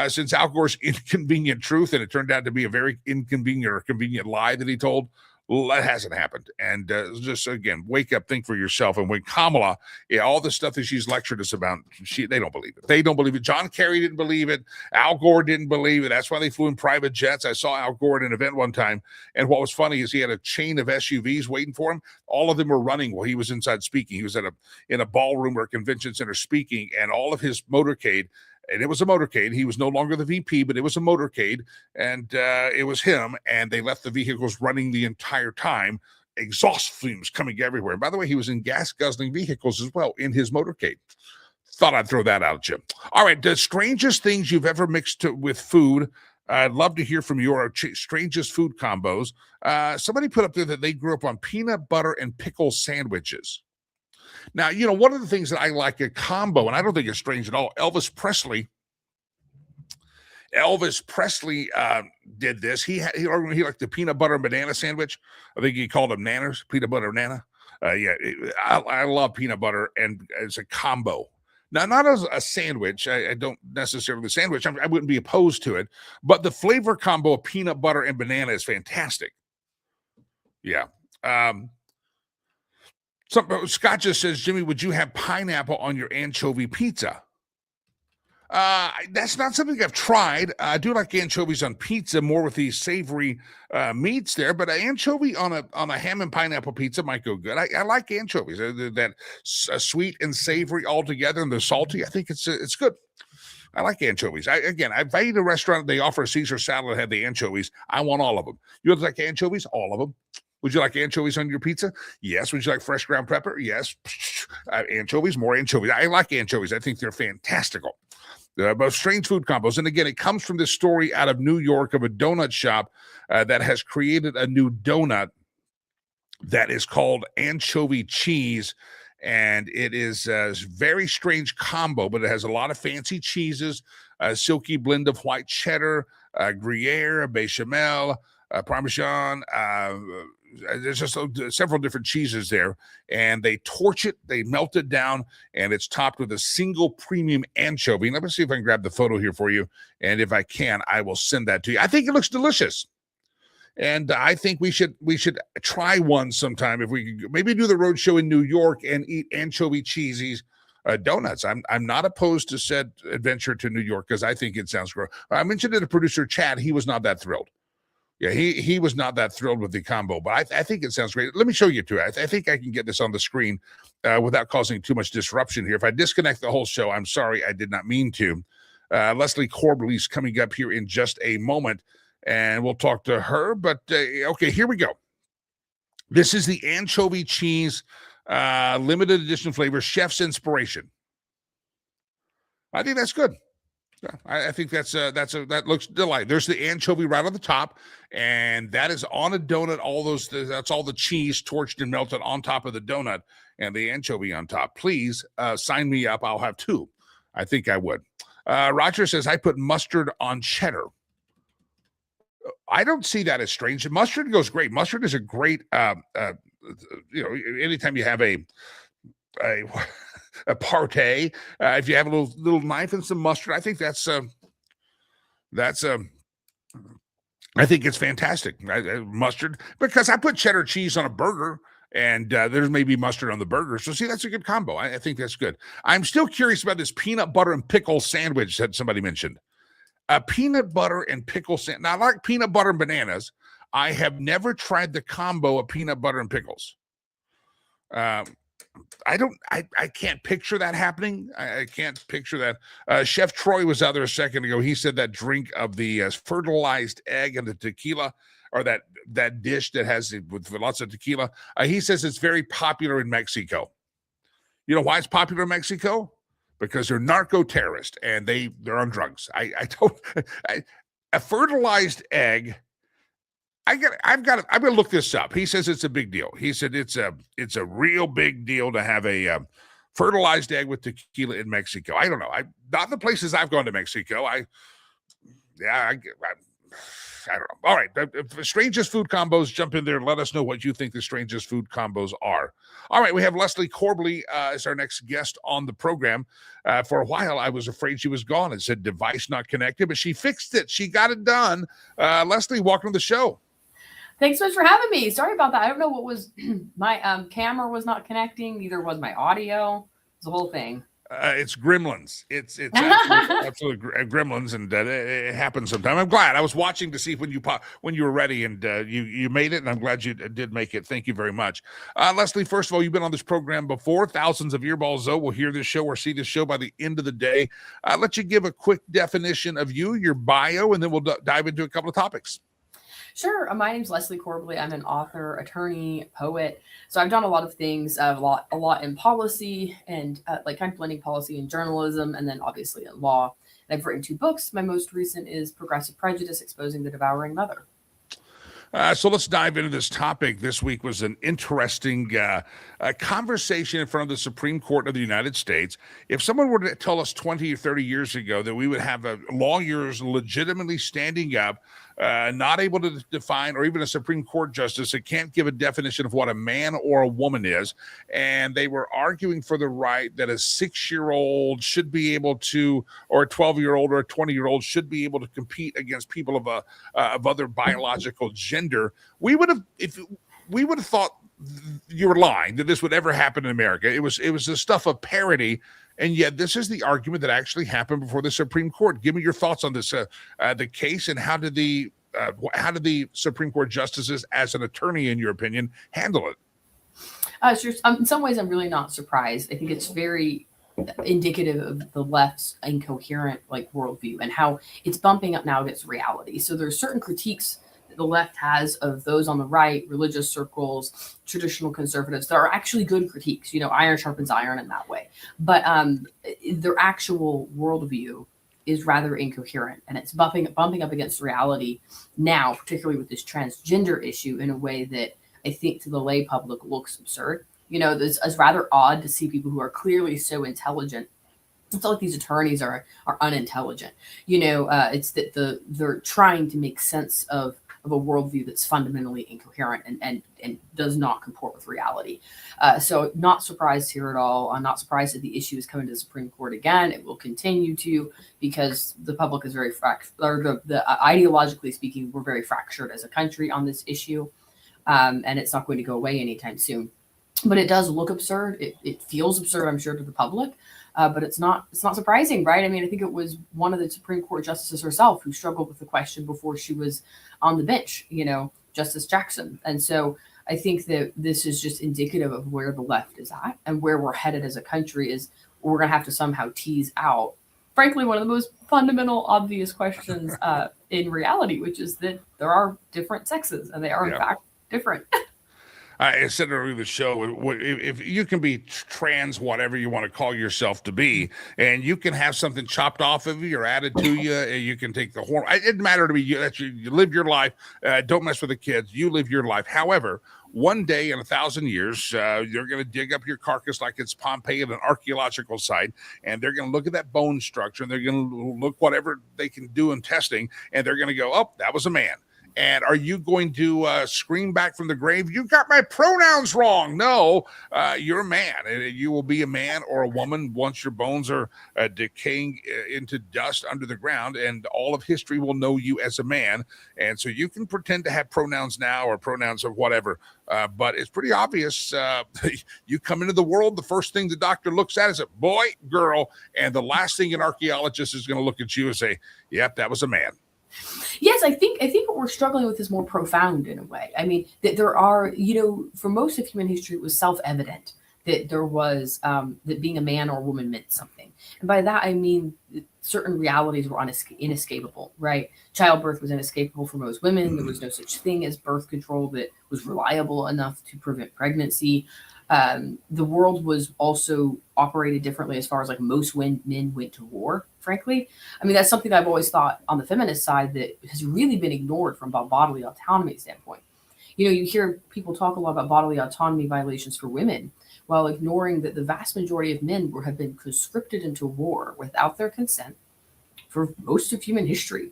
since Al Gore's inconvenient truth, and it turned out to be a very inconvenient or convenient lie that he told. Well, that hasn't happened. And just, again, wake up, think for yourself. And when Kamala, all the stuff that she's lectured us about, they don't believe it. They don't believe it. John Kerry didn't believe it. Al Gore didn't believe it. That's why they flew in private jets. I saw Al Gore at an event one time. And what was funny is he had a chain of SUVs waiting for him. All of them were running while he was inside speaking. He was in a ballroom or a convention center speaking, and all of his motorcade, and it was a motorcade. He was no longer the VP, but it was a motorcade, and it was him, and they left the vehicles running the entire time, exhaust fumes coming everywhere. And by the way, he was in gas-guzzling vehicles as well in his motorcade. Thought I'd throw that out, Jim. All right, the strangest things you've ever mixed with food. I'd love to hear from your strangest food combos. Somebody put up there that they grew up on peanut butter and pickle sandwiches. Now, one of the things that I like a combo, and I don't think it's strange at all, Elvis Presley did this. He liked the peanut butter and banana sandwich. I think he called them nanners, peanut butter and nana. I love peanut butter, and as a combo. Now, not as a sandwich. I don't necessarily the sandwich. I wouldn't be opposed to it, but the flavor combo of peanut butter and banana is fantastic. Yeah. Scott just says, Jimmy, would you have pineapple on your anchovy pizza? That's not something I've tried. I do like anchovies on pizza, more with these savory meats there, but an anchovy on a ham and pineapple pizza might go good. I like anchovies. That sweet and savory all together, and the salty. I think it's good. I like anchovies. If I eat a restaurant, they offer a Caesar salad that have the anchovies. I want all of them. You would like anchovies? All of them. Would you like anchovies on your pizza? Yes. Would you like fresh ground pepper? Yes. Anchovies, more anchovies. I like anchovies. I think they're fantastical. About strange food combos. And again, it comes from this story out of New York of a donut shop that has created a new donut that is called anchovy cheese. And it is a very strange combo, but it has a lot of fancy cheeses, a silky blend of white cheddar, Gruyere, bechamel, Parmesan. There's just several different cheeses there, and they torch it, they melt it down, and it's topped with a single premium anchovy. Let me see if I can grab the photo here for you, and if I can, I will send that to you. I think it looks delicious, and I think we should try one sometime. If we could maybe do the road show in New York and eat anchovy cheesies. Donuts. I'm not opposed to said adventure to New York because I think it sounds great. I mentioned it to producer Chad. He was not that thrilled. Yeah, he was not that thrilled with the combo, but I think it sounds great. Let me show you too. I think I can get this on the screen without causing too much disruption here. If I disconnect the whole show, I'm sorry, I did not mean to. Leslie Corbley's coming up here in just a moment, and we'll talk to her. But okay, here we go. This is the anchovy cheese limited edition flavor, Chef's Inspiration. I think that's good. Yeah, I think that looks delightful. There's the anchovy right on the top, and that is on a donut. That's all the cheese torched and melted on top of the donut, and the anchovy on top. Please sign me up. I'll have two. I think I would. Roger says I put mustard on cheddar. I don't see that as strange. Mustard goes great. Mustard is a great. Anytime you have a partay, if you have a little knife and some mustard, I think I think it's fantastic. Mustard, because I put cheddar cheese on a burger, and there's maybe mustard on the burger. So see, that's a good combo. I think that's good. I'm still curious about this peanut butter and pickle sandwich that somebody mentioned. Peanut butter and pickle sandwich. Now, I like peanut butter and bananas. I have never tried the combo of peanut butter and pickles. I can't picture that happening. I can't picture that. Chef Troy was out there a second ago. He said that drink of the fertilized egg and the tequila, or that dish that has with lots of tequila. He says it's very popular in Mexico. You know why it's popular in Mexico? Because they're narco terrorists and they're on drugs. A fertilized egg. I'm gonna look this up. He says it's a big deal. He said it's a real big deal to have a fertilized egg with tequila in Mexico. I don't know. Not the places I've gone to Mexico. I don't know. All right. Strangest food combos, jump in there. Let us know what you think the strangest food combos are. All right. We have Leslie Corbley as our next guest on the program. For a while, I was afraid she was gone. It said device not connected, but she fixed it. She got it done. Leslie, welcome to the show. Thanks so much for having me. Sorry about that. I don't know what was my camera was not connecting. Neither was my audio. It's the whole thing. It's gremlins. It's absolute gremlins, and it happens sometimes. I'm glad. I was watching to see when you were ready, and you made it, and I'm glad you did make it. Thank you very much, Leslie. First of all, you've been on this program before. Thousands of earballs though will hear this show or see this show by the end of the day. I'll let you give a quick definition of your bio, and then we'll dive into a couple of topics. Sure. My name's Leslie Corbley. I'm an author, attorney, poet. So I've done a lot of things, a lot in policy and kind of blending policy and journalism, and then obviously in law. And I've written 2 books. My most recent is Progressive Prejudice, Exposing the Devouring Mother. So let's dive into this topic. This week was an interesting conversation in front of the Supreme Court of the United States. If someone were to tell us 20 or 30 years ago that we would have lawyers legitimately standing up, not able to define, or even a Supreme Court justice that can't give a definition of what a man or a woman is, and they were arguing for the right that a 6-year-old should be able to, or a 12-year-old or a 20-year-old should be able to compete against people of other biological gender, we would have thought you were lying that this would ever happen in America. It was the stuff of parody. And yet this is the argument that actually happened before the Supreme Court. Give me your thoughts on this, the case, and how did the Supreme Court justices, as an attorney, in your opinion, handle it? Sure. In some ways, I'm really not surprised. I think it's very indicative of the left's incoherent worldview and how it's bumping up now against reality. So there's certain critiques the left has of those on the right, religious circles, traditional conservatives. There are actually good critiques. Iron sharpens iron in that way. But their actual worldview is rather incoherent, and it's bumping up against reality now, particularly with this transgender issue, in a way that I think to the lay public looks absurd. It's rather odd to see people who are clearly so intelligent. It's not like these attorneys are unintelligent. It's that they're trying to make sense of a worldview that's fundamentally incoherent and does not comport with reality. So not surprised here at all. I'm not surprised that the issue is coming to the Supreme Court again. It will continue to, because the public is very ideologically speaking, we're very fractured as a country on this issue. And it's not going to go away anytime soon. But it does look absurd. It feels absurd, I'm sure, to the public. But it's not surprising, right? I mean, I think it was one of the Supreme Court justices herself who struggled with the question before she was on the bench, Justice Jackson. And so I think that this is just indicative of where the left is at and where we're headed as a country. Is we're going to have to somehow tease out, frankly, one of the most fundamental, obvious questions in reality, which is that there are different sexes and they are, in fact, different. I said earlier in the show, if you can be trans, whatever you want to call yourself to be, and you can have something chopped off of you or added to you, you can take the hormone. It didn't matter to me. You live your life. Don't mess with the kids. You live your life. However, one day in 1,000 years, you're going to dig up your carcass like it's Pompeii at an archaeological site, and they're going to look at that bone structure, and they're going to look whatever they can do in testing, and they're going to go, oh, that was a man. And are you going to scream back from the grave, you got my pronouns wrong? No, you're a man. You will be a man or a woman once your bones are decaying into dust under the ground, and all of history will know you as a man. And so you can pretend to have pronouns now or pronouns of whatever, but it's pretty obvious. You come into the world, the first thing the doctor looks at is a boy, girl, and the last thing an archaeologist is going to look at you and say, yep, that was a man. Yes, I think what we're struggling with is more profound in a way. I mean, that there are, for most of human history, it was self-evident that there was, that being a man or a woman meant something. And by that, I mean, certain realities were inescapable, right? Childbirth was inescapable for most women. There was no such thing as birth control that was reliable enough to prevent pregnancy. The world was also operated differently as far as like most men went to war, frankly. I mean, that's something I've always thought on the feminist side that has really been ignored from a bodily autonomy standpoint. You hear people talk a lot about bodily autonomy violations for women while ignoring that the vast majority of men have been conscripted into war without their consent for most of human history.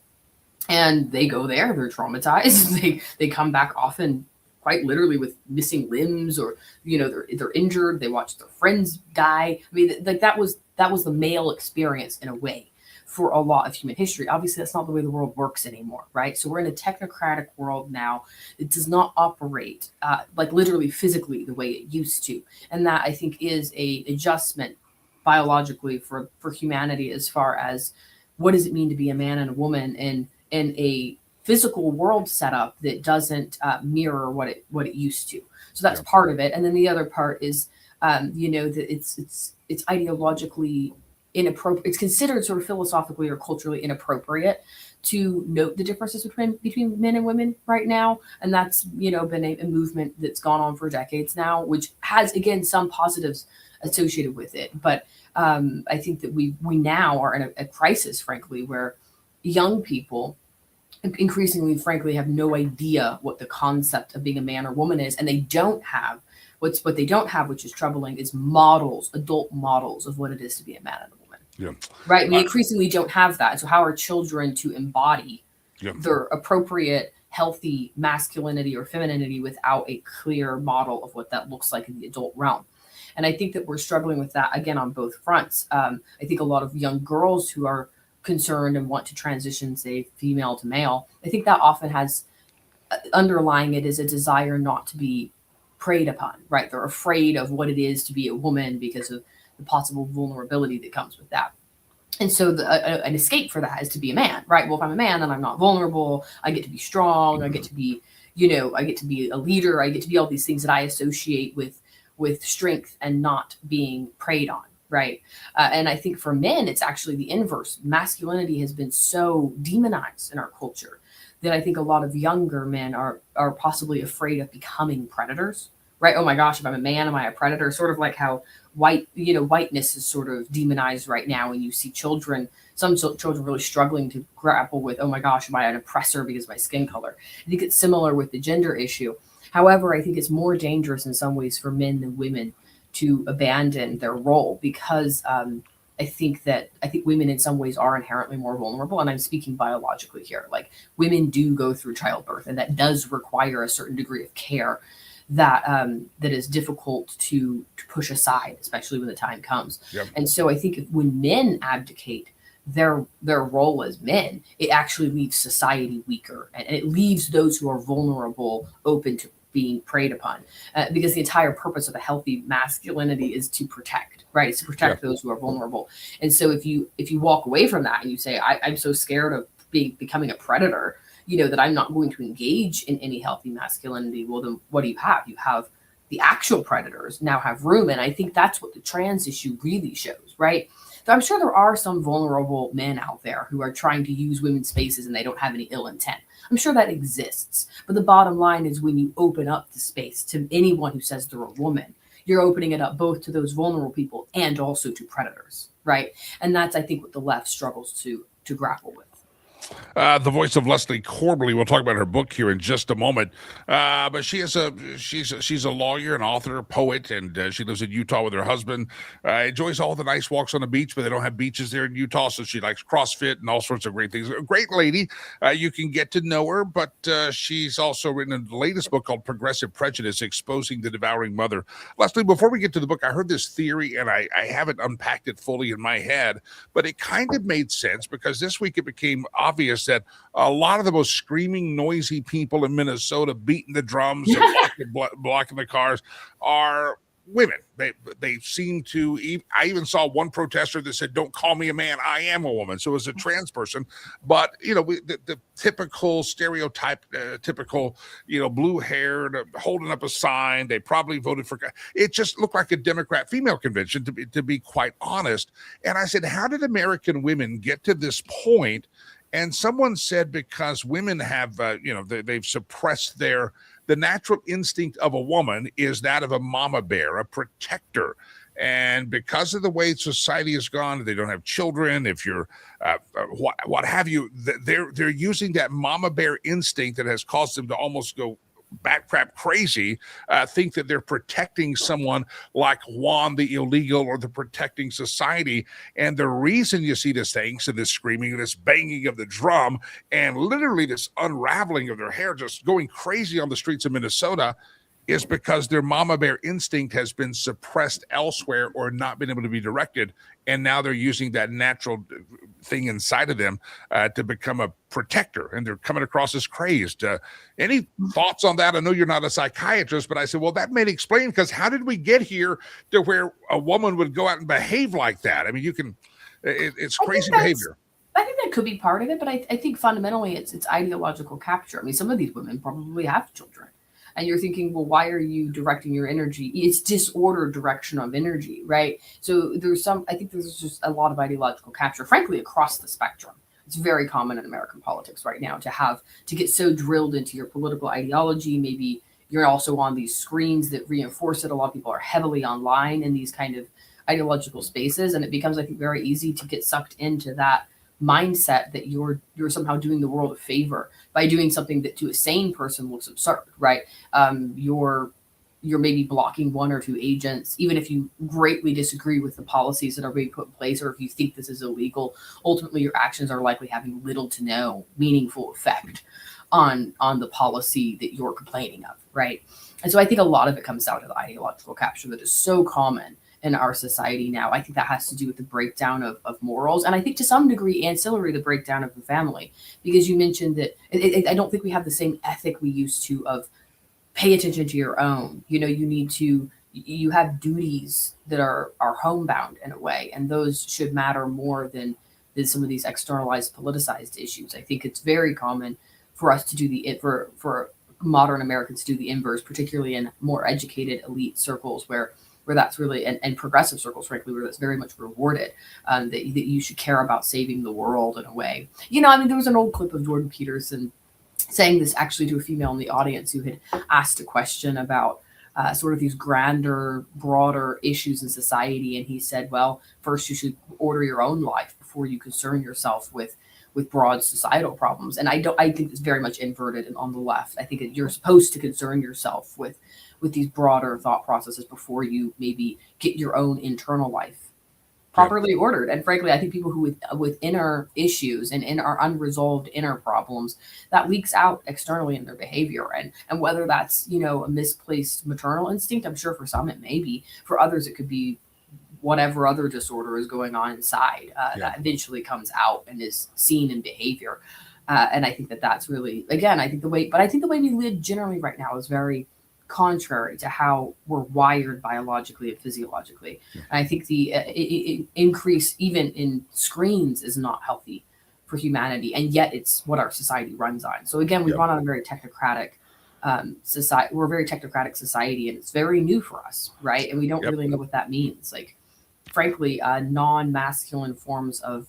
And they go there, they're traumatized, they come back often quite literally with missing limbs, or they're injured. They watch their friends die. I mean, like that was the male experience in a way for a lot of human history. Obviously, that's not the way the world works anymore, right? So we're in a technocratic world now. It does not operate like literally physically the way it used to, and that I think is a adjustment biologically for humanity as far as what does it mean to be a man and a woman in a physical world setup that doesn't mirror what it used to. So that's part of it. And then the other part is, that it's ideologically inappropriate. It's considered sort of philosophically or culturally inappropriate to note the differences between men and women right now. And that's, been a movement that's gone on for decades now, which has, again, some positives associated with it. But I think that we now are in a crisis, frankly, where young people increasingly, frankly, have no idea what the concept of being a man or woman is, and they don't have what they don't have, which is troubling, is adult models of what it is to be a man and a woman. Yeah. Right. We increasingly don't have that. So how are children to embody their appropriate, healthy masculinity or femininity without a clear model of what that looks like in the adult realm? And I think that we're struggling with that again on both fronts. I think a lot of young girls who are concerned and want to transition, say, female to male, I think that often has underlying it is a desire not to be preyed upon, right? They're afraid of what it is to be a woman because of the possible vulnerability that comes with that. And so an escape for that is to be a man, right? Well, if I'm a man, then I'm not vulnerable. I get to be strong. I get to be, I get to be a leader. I get to be all these things that I associate with strength and not being preyed on. Right. And I think for men, it's actually the inverse. Masculinity has been so demonized in our culture that I think a lot of younger men are possibly afraid of becoming predators. Right. Oh, my gosh, if I'm a man, am I a predator? Sort of like how whiteness is sort of demonized right now. And you see children some children really struggling to grapple with, oh my gosh, am I an oppressor because of my skin color? I think it's similar with the gender issue. However, I think it's more dangerous in some ways for men than women to abandon their role, because I think women in some ways are inherently more vulnerable, and I'm speaking biologically here. Like, women do go through childbirth, and that does require a certain degree of care that is difficult to push aside, especially when the time comes. Yep. And so I think when men abdicate their role as men, it actually leaves society weaker, and it leaves those who are vulnerable open to being preyed upon, because the entire purpose of a healthy masculinity is to protect, right? It's to protect those who are vulnerable. And so if you walk away from that and you say, I'm so scared of becoming a predator, that I'm not going to engage in any healthy masculinity, well, then what do you have? You have the actual predators now have room. And I think that's what the trans issue really shows, right? So I'm sure there are some vulnerable men out there who are trying to use women's spaces and they don't have any ill intent. I'm sure that exists. But the bottom line is, when you open up the space to anyone who says they're a woman, you're opening it up both to those vulnerable people and also to predators, right? And that's, I think, what the left struggles to grapple with. The voice of Leslie Corbally. We'll talk about her book here in just a moment. But she's a lawyer, an author, a poet, and she lives in Utah with her husband. Enjoys all the nice walks on the beach, but they don't have beaches there in Utah, so she likes CrossFit and all sorts of great things. A great lady. You can get to know her, but she's also written the latest book called Progressive Prejudice: Exposing the Devouring Mother. Leslie, before we get to the book, I heard this theory, and I haven't unpacked it fully in my head, but it kind of made sense, because this week it became obvious that a lot of the most screaming, noisy people in Minnesota, beating the drums and blocking the cars, are women. They seem to. I even saw one protester that said, "Don't call me a man, I am a woman." So it was a trans person, but the typical stereotype, typical blue-haired, holding up a sign. They probably voted for. It just looked like a Democrat female convention, to be quite honest. And I said, how did American women get to this point? And someone said, because women have, they've suppressed the natural instinct of a woman is that of a mama bear, a protector. And because of the way society has gone, they don't have children. If you're what have you, they're using that mama bear instinct that has caused them to almost go bat crap crazy, think that they're protecting someone like Juan the illegal, or they're protecting society. And the reason you see this thing, so this screaming, this banging of the drum, and literally this unraveling of their hair, just going crazy on the streets of Minnesota, is because their mama bear instinct has been suppressed elsewhere or not been able to be directed. And now they're using that natural thing inside of them to become a protector, and they're coming across as crazed. Any thoughts on that? I know you're not a psychiatrist, but I said, well, that may explain, because how did we get here to where a woman would go out and behave like that? I mean, it's crazy behavior. I think that could be part of it, but I think fundamentally it's ideological capture. I mean, some of these women probably have children. And you're thinking, well, why are you directing your energy? It's disordered direction of energy, right? So I think there's just a lot of ideological capture, frankly, across the spectrum. It's very common in American politics right now to get so drilled into your political ideology. Maybe you're also on these screens that reinforce it. A lot of people are heavily online in these kind of ideological spaces, and it becomes, I think, very easy to get sucked into that mindset that you're somehow doing the world a favor by doing something that to a sane person looks absurd, right? You're maybe blocking one or two agents, even if you greatly disagree with the policies that are being put in place, or if you think this is illegal. Ultimately, your actions are likely having little to no meaningful effect on the policy that you're complaining of, right? And so I think a lot of it comes down to the ideological capture that is so common in our society now. I think that has to do with the breakdown of morals, and I think to some degree ancillary the breakdown of the family, because you mentioned that I don't think we have the same ethic we used to of pay attention to your own. You have duties that are homebound in a way, and those should matter more than some of these externalized, politicized issues. I think it's very common for us to do for modern Americans to do the inverse, particularly in more educated elite circles where that's really, and progressive circles, frankly, where that's very much rewarded, that you should care about saving the world in a way. There was an old clip of Jordan Peterson saying this actually to a female in the audience who had asked a question about sort of these grander, broader issues in society. And he said, well, first you should order your own life before you concern yourself with broad societal problems. And I think it's very much inverted and on the left. I think that you're supposed to concern yourself with these broader thought processes before you maybe get your own internal life properly ordered. And frankly, I think people who with inner issues and in our unresolved inner problems, that leaks out externally in their behavior. And whether that's, you know, a misplaced maternal instinct, I'm sure for some it may be. For others, it could be whatever other disorder is going on inside that eventually comes out and is seen in behavior. And I think that that's really, again, I think the way we live generally right now is very contrary to how we're wired biologically and physiologically. And I think the increase even in screens is not healthy for humanity, and yet it's what our society runs on. So again, we run on a very technocratic society. We're a very technocratic society, and it's very new for us, right? And we don't really know what that means. Like, frankly, non-masculine forms of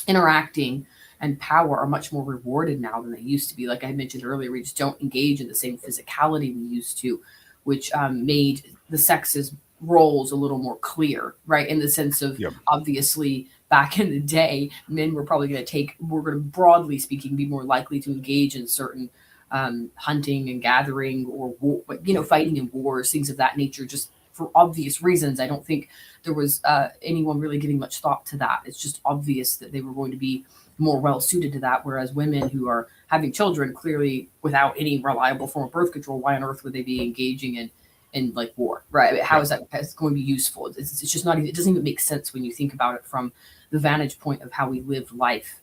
interacting and power are much more rewarded now than they used to be. Like I mentioned earlier, we just don't engage in the same physicality we used to, which made the sexes roles a little more clear, right? In the sense of obviously back in the day, men were probably going to broadly speaking, be more likely to engage in certain hunting and gathering or war, you know, fighting in wars, things of that nature, just for obvious reasons. I don't think there was anyone really giving much thought to that. It's just obvious that they were going to be more well suited to that. Whereas women who are having children, clearly without any reliable form of birth control, why on earth would they be engaging in like war, right? I mean, how is that going to be useful? It's just not even, it doesn't even make sense when you think about it from the vantage point of how we live life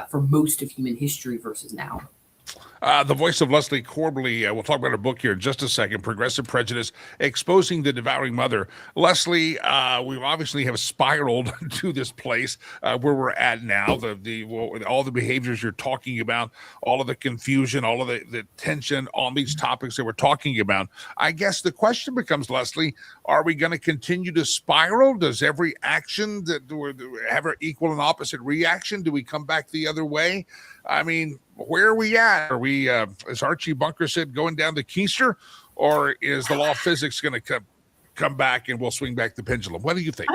for most of human history versus now. The voice of Leslie Corbley. We'll talk about her book here in just a second, Progressive Prejudice, Exposing the Devouring Mother. Leslie, we obviously have spiraled to this place where we're at now. All the behaviors you're talking about, all of the confusion, all of the tension on these topics that we're talking about. I guess the question becomes, Leslie, are we going to continue to spiral? Does every action have an equal and opposite reaction? Do we come back the other way? I mean, where are we at? Are we, as Archie Bunker said, going down the keister, or is the law of physics going to come back and we'll swing back the pendulum? What do you think?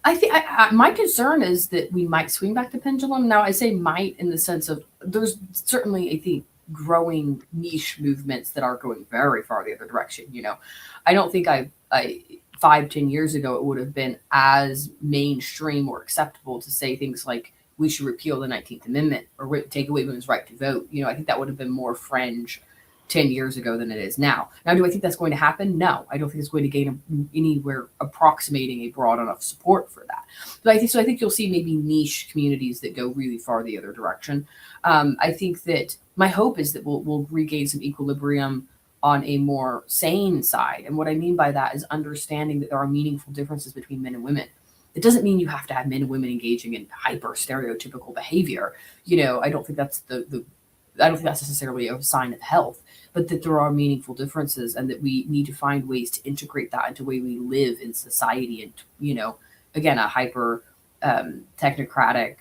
I think my concern is that we might swing back the pendulum. Now, I say might in the sense of there's certainly, I think, growing niche movements that are going very far the other direction. You know, I don't think 5-10 years ago it would have been as mainstream or acceptable to say things like we should repeal the 19th Amendment or take away women's right to vote. You know, I think that would have been more fringe 10 years ago than it is now. Now, do I think that's going to happen? No, I don't think it's going to gain anywhere approximating a broad enough support for that. But I think you'll see maybe niche communities that go really far the other direction. I think that my hope is that we'll regain some equilibrium on a more sane side. And what I mean by that is understanding that there are meaningful differences between men and women. It doesn't mean you have to have men and women engaging in hyper stereotypical behavior. You know, I don't think that's I don't think that's necessarily a sign of health, but that there are meaningful differences and that we need to find ways to integrate that into the way we live in society. And, you know, again, a hyper technocratic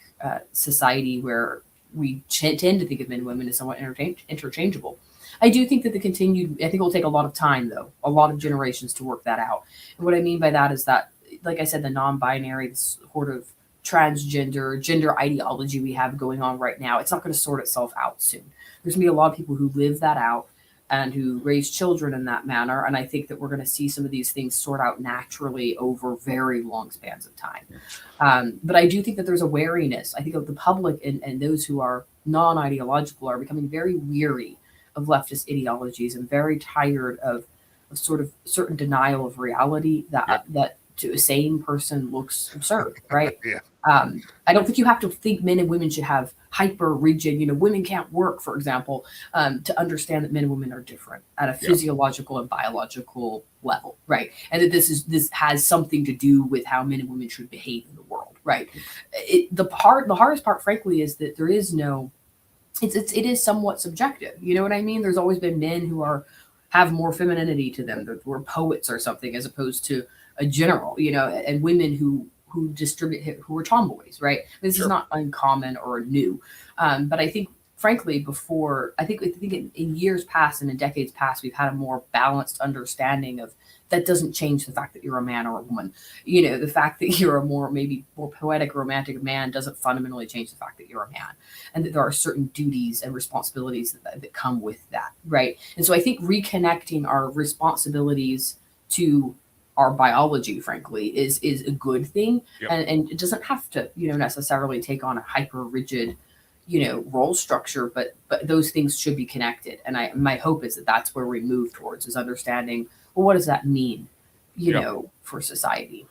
society where we tend to think of men and women as somewhat interchangeable. I do think that I think it will take a lot of time, though, a lot of generations to work that out. And what I mean by that is that, like I said, the non-binary, this sort of transgender, gender ideology we have going on right now, it's not going to sort itself out soon. There's going to be a lot of people who live that out and who raise children in that manner. And I think that we're going to see some of these things sort out naturally over very long spans of time. But I do think that there's a wariness. I think of the public and those who are non-ideological are becoming very weary of leftist ideologies and very tired of sort of certain denial of reality that to a sane person looks absurd, right? I don't think you have to think men and women should have hyper rigid, you know, women can't work, for example, to understand that men and women are different at a physiological and biological level, right? And that this has something to do with how men and women should behave in the world, right? The hardest part, frankly, is that there is no, it is somewhat subjective. You know what I mean? There's always been men who have more femininity to them, that were poets or something, as opposed to a general, you know, and women who are tomboys, right? This is not uncommon or new. But I think frankly, before I think in years past and in decades past, we've had a more balanced understanding of that doesn't change the fact that you're a man or a woman. The fact that you're maybe more poetic, romantic man doesn't fundamentally change the fact that you're a man, and that there are certain duties and responsibilities that come with that, right? And so I think reconnecting our responsibilities to our biology, frankly, is a good thing. Yep. And it doesn't have to, necessarily take on a hyper rigid, role structure, but those things should be connected. And my hope is that that's where we move towards, is understanding, well, what does that mean, for society?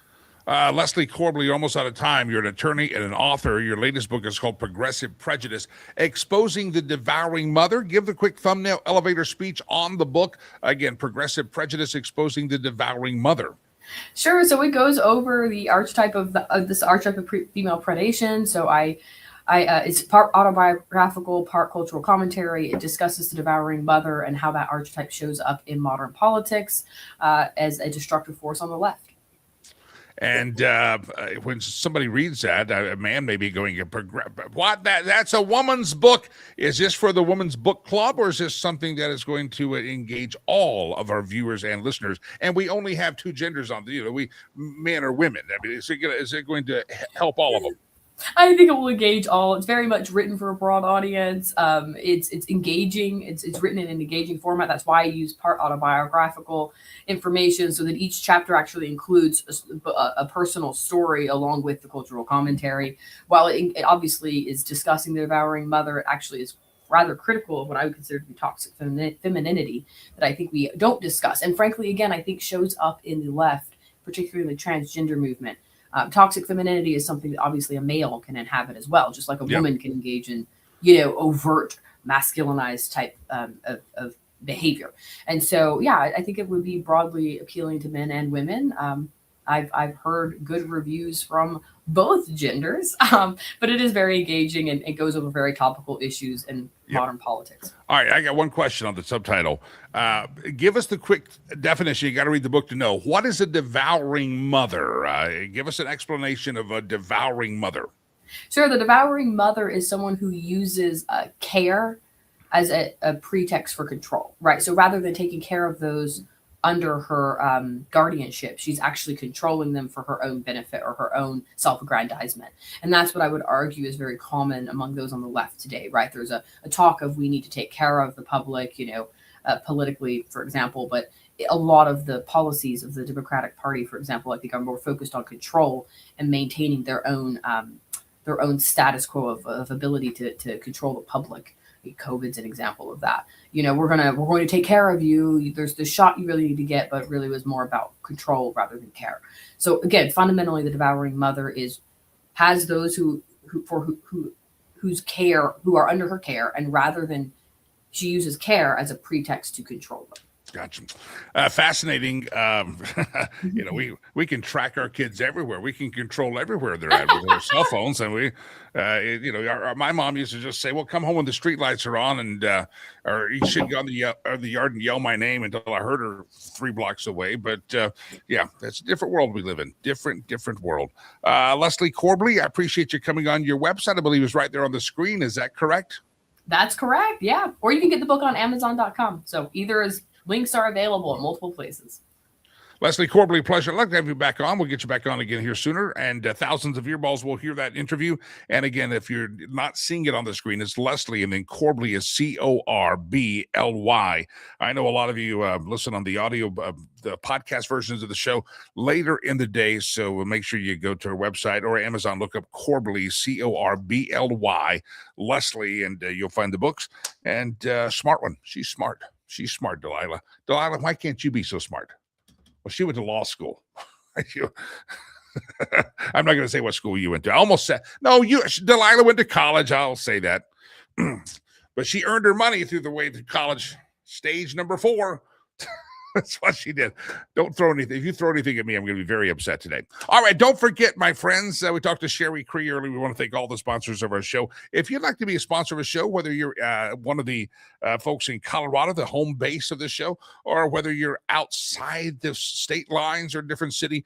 Leslie Corbally, you're almost out of time. You're an attorney and an author. Your latest book is called Progressive Prejudice, Exposing the Devouring Mother. Give the quick thumbnail elevator speech on the book. Again, Progressive Prejudice, Exposing the Devouring Mother. Sure. So it goes over the archetype of this archetype of female predation. So it's part autobiographical, part cultural commentary. It discusses the devouring mother and how that archetype shows up in modern politics as a destructive force on the left. And when somebody reads that, a man may be going, what? That's a woman's book. Is this for the Woman's Book Club, or is this something that is going to engage all of our viewers and listeners? And we only have two genders on we men or women. I mean, is it going to help all of them? I think it will engage all. It's very much written for a broad audience. It's engaging. It's written in an engaging format. That's why I use part autobiographical information, so that each chapter actually includes a personal story along with the cultural commentary. While it obviously is discussing the devouring mother, it actually is rather critical of what I would consider to be toxic femininity that I think we don't discuss. And frankly, again, I think shows up in the left, particularly the transgender movement. Toxic femininity is something that obviously a male can inhabit as well, just like a woman can engage in, overt masculinized type of behavior. And so, I think it would be broadly appealing to men and women. I've heard good reviews from both genders, but it is very engaging and it goes over very topical issues in modern politics. All right, I got one question on the subtitle. Give us the quick definition. You got to read the book to know. What is a devouring mother? Give us an explanation of a devouring mother. Sure. The devouring mother is someone who uses care as a pretext for control, right? So rather than taking care of those under her guardianship, she's actually controlling them for her own benefit or her own self-aggrandizement. And that's what I would argue is very common among those on the left today, right? There's a talk of we need to take care of the public, politically, for example, but a lot of the policies of the Democratic Party, for example, I think are more focused on control and maintaining their own status quo of ability to control the public. COVID's an example of that. We're going to take care of you. There's the shot you really need to get, but it really was more about control rather than care. So again, fundamentally, the devouring mother has those whose care, who are under her care, and rather than she uses care as a pretext to control them. Gotcha. Fascinating. We can track our kids everywhere. We can control everywhere they're at with their cell phones. And my mom used to just say, well, come home when the street lights are on, and or you should go in the yard and yell my name until I heard her 3 blocks away. But that's a different world we live in. Different world. Leslie Corbally, I appreciate you coming on. Your website, I believe, is right there on the screen. Is that correct? That's correct. Yeah. Or you can get the book on Amazon.com. So links are available in multiple places. Leslie Corbally, pleasure. I'd like to have you back on. We'll get you back on again here sooner. And thousands of earballs will hear that interview. And again, if you're not seeing it on the screen, it's Leslie, and then Corbally is Corbly. I know a lot of you listen on the audio, the podcast versions of the show later in the day. So make sure you go to our website or Amazon, look up Corbly, Corbly, Leslie, and you'll find the books. And smart one. She's smart. She's smart, Delilah. Delilah, why can't you be so smart? Well, she went to law school. I'm not going to say what school you went to. I almost said, no, Delilah went to college. I'll say that. But she earned her money through the way to college, stage number 4. That's what she did. Don't throw anything. If you throw anything at me, I'm going to be very upset today. All right. Don't forget, my friends, we talked to Sherry Cree earlier. We want to thank all the sponsors of our show. If you'd like to be a sponsor of a show, whether you're one of the folks in Colorado, the home base of the show, or whether you're outside the state lines or a different city,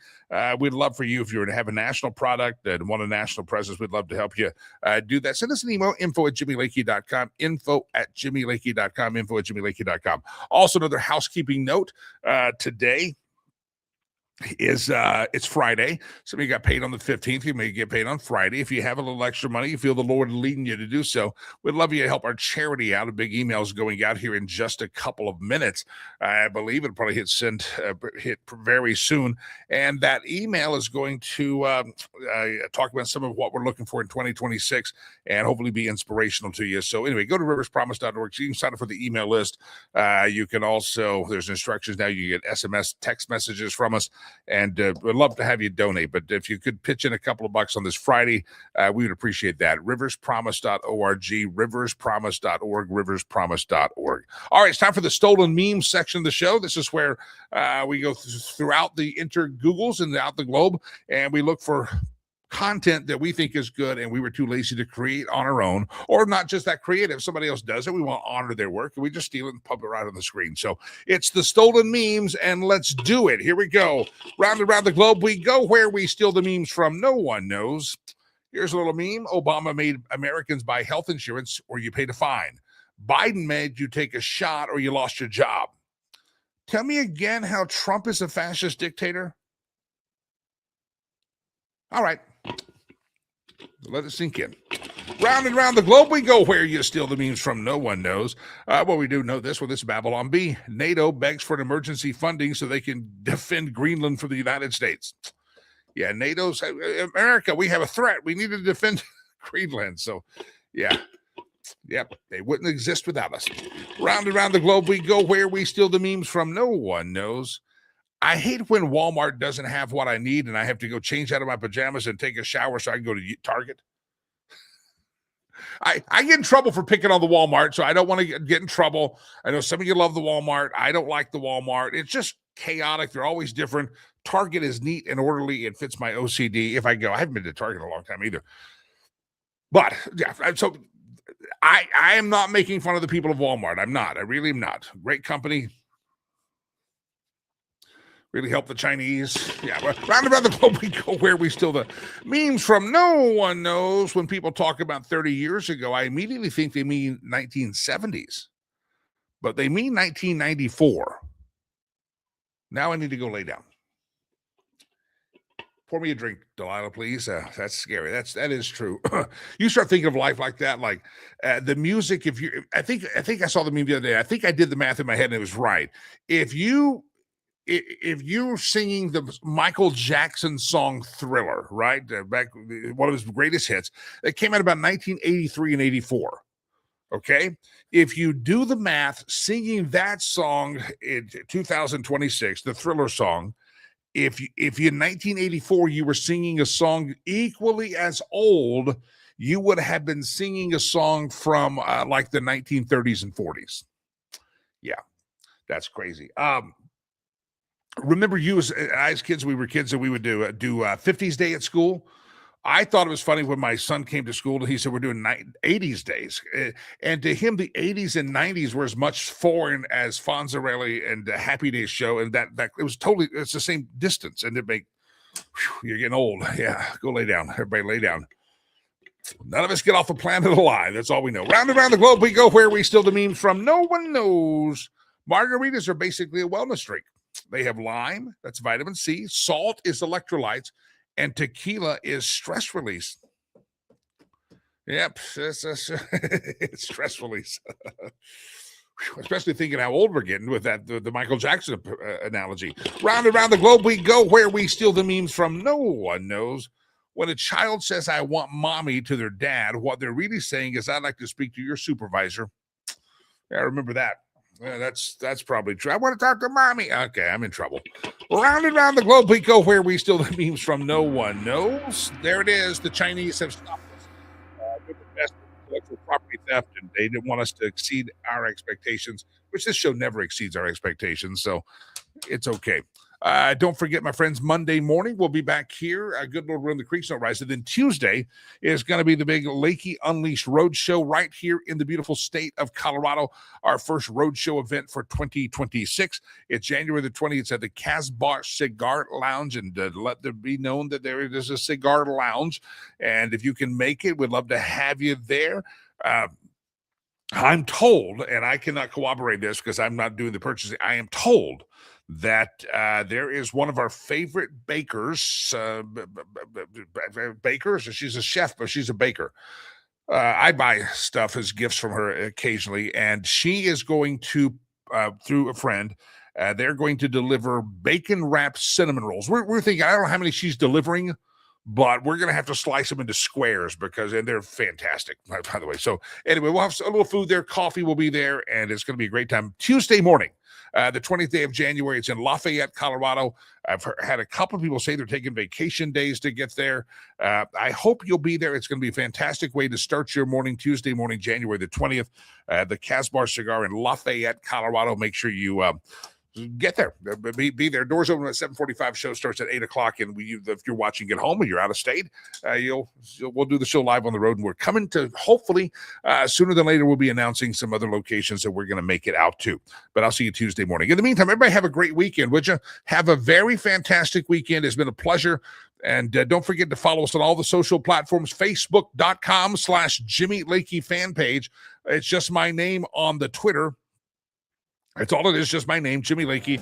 we'd love for you. If you were to have a national product and want a national presence, we'd love to help you do that. Send us an email, info@jimmylakey.com, info@jimmylakey.com, info@jimmylakey.com. Also, another housekeeping note today is it's Friday. Some of you got paid on the 15th. You may get paid on Friday. If you have a little extra money, you feel the Lord leading you to do so, we'd love you to help our charity out. A big email is going out here in just a couple of minutes. I believe it'll probably hit very soon. And that email is going to talk about some of what we're looking for in 2026 and hopefully be inspirational to you. So anyway, go to riverspromise.org. So you can sign up for the email list. You can also, there's instructions now. You get SMS text messages from us. And we'd love to have you donate. But if you could pitch in a couple of bucks on this Friday, we would appreciate that. Riverspromise.org, riverspromise.org, riverspromise.org. All right, it's time for the stolen memes section of the show. This is where we go throughout the inter-Googles and out the globe, and we look for content that we think is good and we were too lazy to create on our own, or not just that creative. Somebody else does it. We want to honor their work, and we just steal it and pump it right on the screen. So it's the stolen memes, and let's do it. Here we go. Round and around the globe we go. Where we steal the memes from, no one knows. Here's a little meme. Obama made Americans buy health insurance or you paid a fine. Biden made you take a shot or you lost your job. Tell me again how Trump is a fascist dictator. All right. Let it sink in. Round and round the globe we go. Where you steal the memes from, no one knows. Well, we do know this. Well, this is Babylon B. NATO begs for an emergency funding so they can defend Greenland from the United States. Yeah, NATO's America. We have a threat. We need to defend Greenland. So, yeah. Yep, they wouldn't exist without us. Round and round the globe we go. Where we steal the memes from, no one knows. I hate when Walmart doesn't have what I need and I have to go change out of my pajamas and take a shower so I can go to Target. I get in trouble for picking on the Walmart, so I don't want to get in trouble. I know some of you love the Walmart. I don't like the Walmart. It's just chaotic. They're always different. Target is neat and orderly. It fits my OCD if I go. I haven't been to Target in a long time either. But, yeah, so I am not making fun of the people of Walmart. I'm not. I really am not. Great company. Really help the Chinese. Yeah, but round and around the globe we go. Where we steal the memes from, no one knows. When people talk about 30 years ago, I immediately think they mean 1970s. But they mean 1994. Now I need to go lay down. Pour me a drink, Delilah, please. That's scary. That is true. You start thinking of life like that, like the music. I think I saw the meme the other day. I think I did the math in my head and it was right. If you're singing the Michael Jackson song Thriller, right? Back one of his greatest hits, that came out about 1983 and 84. Okay. If you do the math, singing that song in 2026, the Thriller song, if in 1984 you were singing a song equally as old, you would have been singing a song from like the 1930s and 40s. Yeah, that's crazy. Remember you as kids, we were kids and we would do 50s Day at school. I thought it was funny when my son came to school and he said, we're doing 80s days. And to him, the 80s and 90s were as much foreign as Fonzarelli and the Happy Days show. And that it was it's the same distance. And you're getting old. Yeah, go lay down. Everybody lay down. None of us get off the planet alive. That's all we know. Round and around the globe we go. Where we steal the memes from, no one knows. Margaritas are basically a wellness drink. They have lime, that's vitamin C. Salt is electrolytes. And tequila is stress release. Yep, it's stress release. Especially thinking how old we're getting with the Michael Jackson analogy. Round and around the globe we go. Where we steal the memes from, no one knows. When a child says, I want mommy to their dad, what they're really saying is, I'd like to speak to your supervisor. Yeah, I remember that. Yeah, that's probably true. I want to talk to mommy. Okay, I'm in trouble. Round and round the globe we go. Where we steal the memes from, no one knows. There it is. The Chinese have stopped us with the best intellectual property theft, and they didn't want us to exceed our expectations, which this show never exceeds our expectations, so it's okay. Don't forget, my friends, Monday morning, we'll be back here. Good Lord, Run the Creeks Don't Rise. And then Tuesday is going to be the big Lakey Unleashed Road Show right here in the beautiful state of Colorado. Our first road show event for 2026. It's January the 20th. It's at the Casbah Cigar Lounge. And let there be known that there is a cigar lounge. And if you can make it, we'd love to have you there. I'm told, and I cannot corroborate this because I'm not doing the purchasing, I am told that there is one of our favorite bakers, she's a chef, but she's a baker. I buy stuff as gifts from her occasionally, and she is going to, through a friend, they're going to deliver bacon-wrapped cinnamon rolls. We're thinking, I don't know how many she's delivering, but we're going to have to slice them into squares and they're fantastic, by the way. So anyway, we'll have a little food there. Coffee will be there, and it's going to be a great time. Tuesday morning, the 20th day of January. It's in Lafayette, Colorado. I've had a couple of people say they're taking vacation days to get there. I hope you'll be there. It's going to be a fantastic way to start your morning, Tuesday morning, January the 20th. The Casbah Cigar in Lafayette, Colorado. Make sure you get there. Be there. Doors open at 7:45. Show starts at 8 o'clock. And if you're watching at home or you're out of state, we'll do the show live on the road. And we're coming to, hopefully, sooner than later, we'll be announcing some other locations that we're going to make it out to. But I'll see you Tuesday morning. In the meantime, everybody have a great weekend, would you? Have a very fantastic weekend. It's been a pleasure. And don't forget to follow us on all the social platforms, Facebook.com/Jimmy Lakey fan page. It's just my name on the Twitter. It's all it is, just my name, Jimmy Lakey.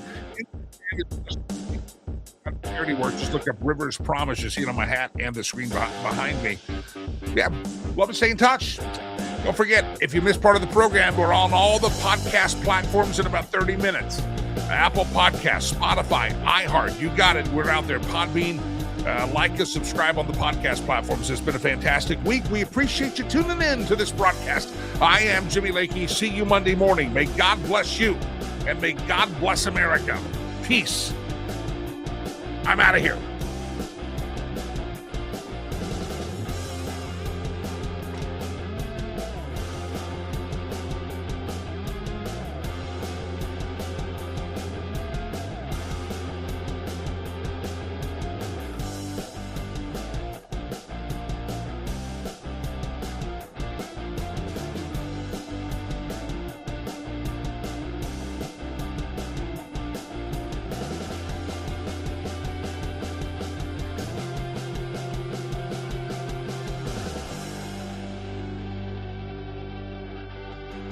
Charity work. Just look up Rivers Promise. You see it on my hat and the screen behind me. Yeah, love to stay in touch. Don't forget, if you missed part of the program, we're on all the podcast platforms in about 30 minutes. Apple Podcasts, Spotify, iHeart. You got it. We're out there. Podbean. Like us, subscribe on the podcast platforms. It's been a fantastic week. We appreciate you tuning in to this broadcast. I am Jimmy Lakey. See you Monday morning. May God bless you, and may God bless America. Peace. I'm out of here.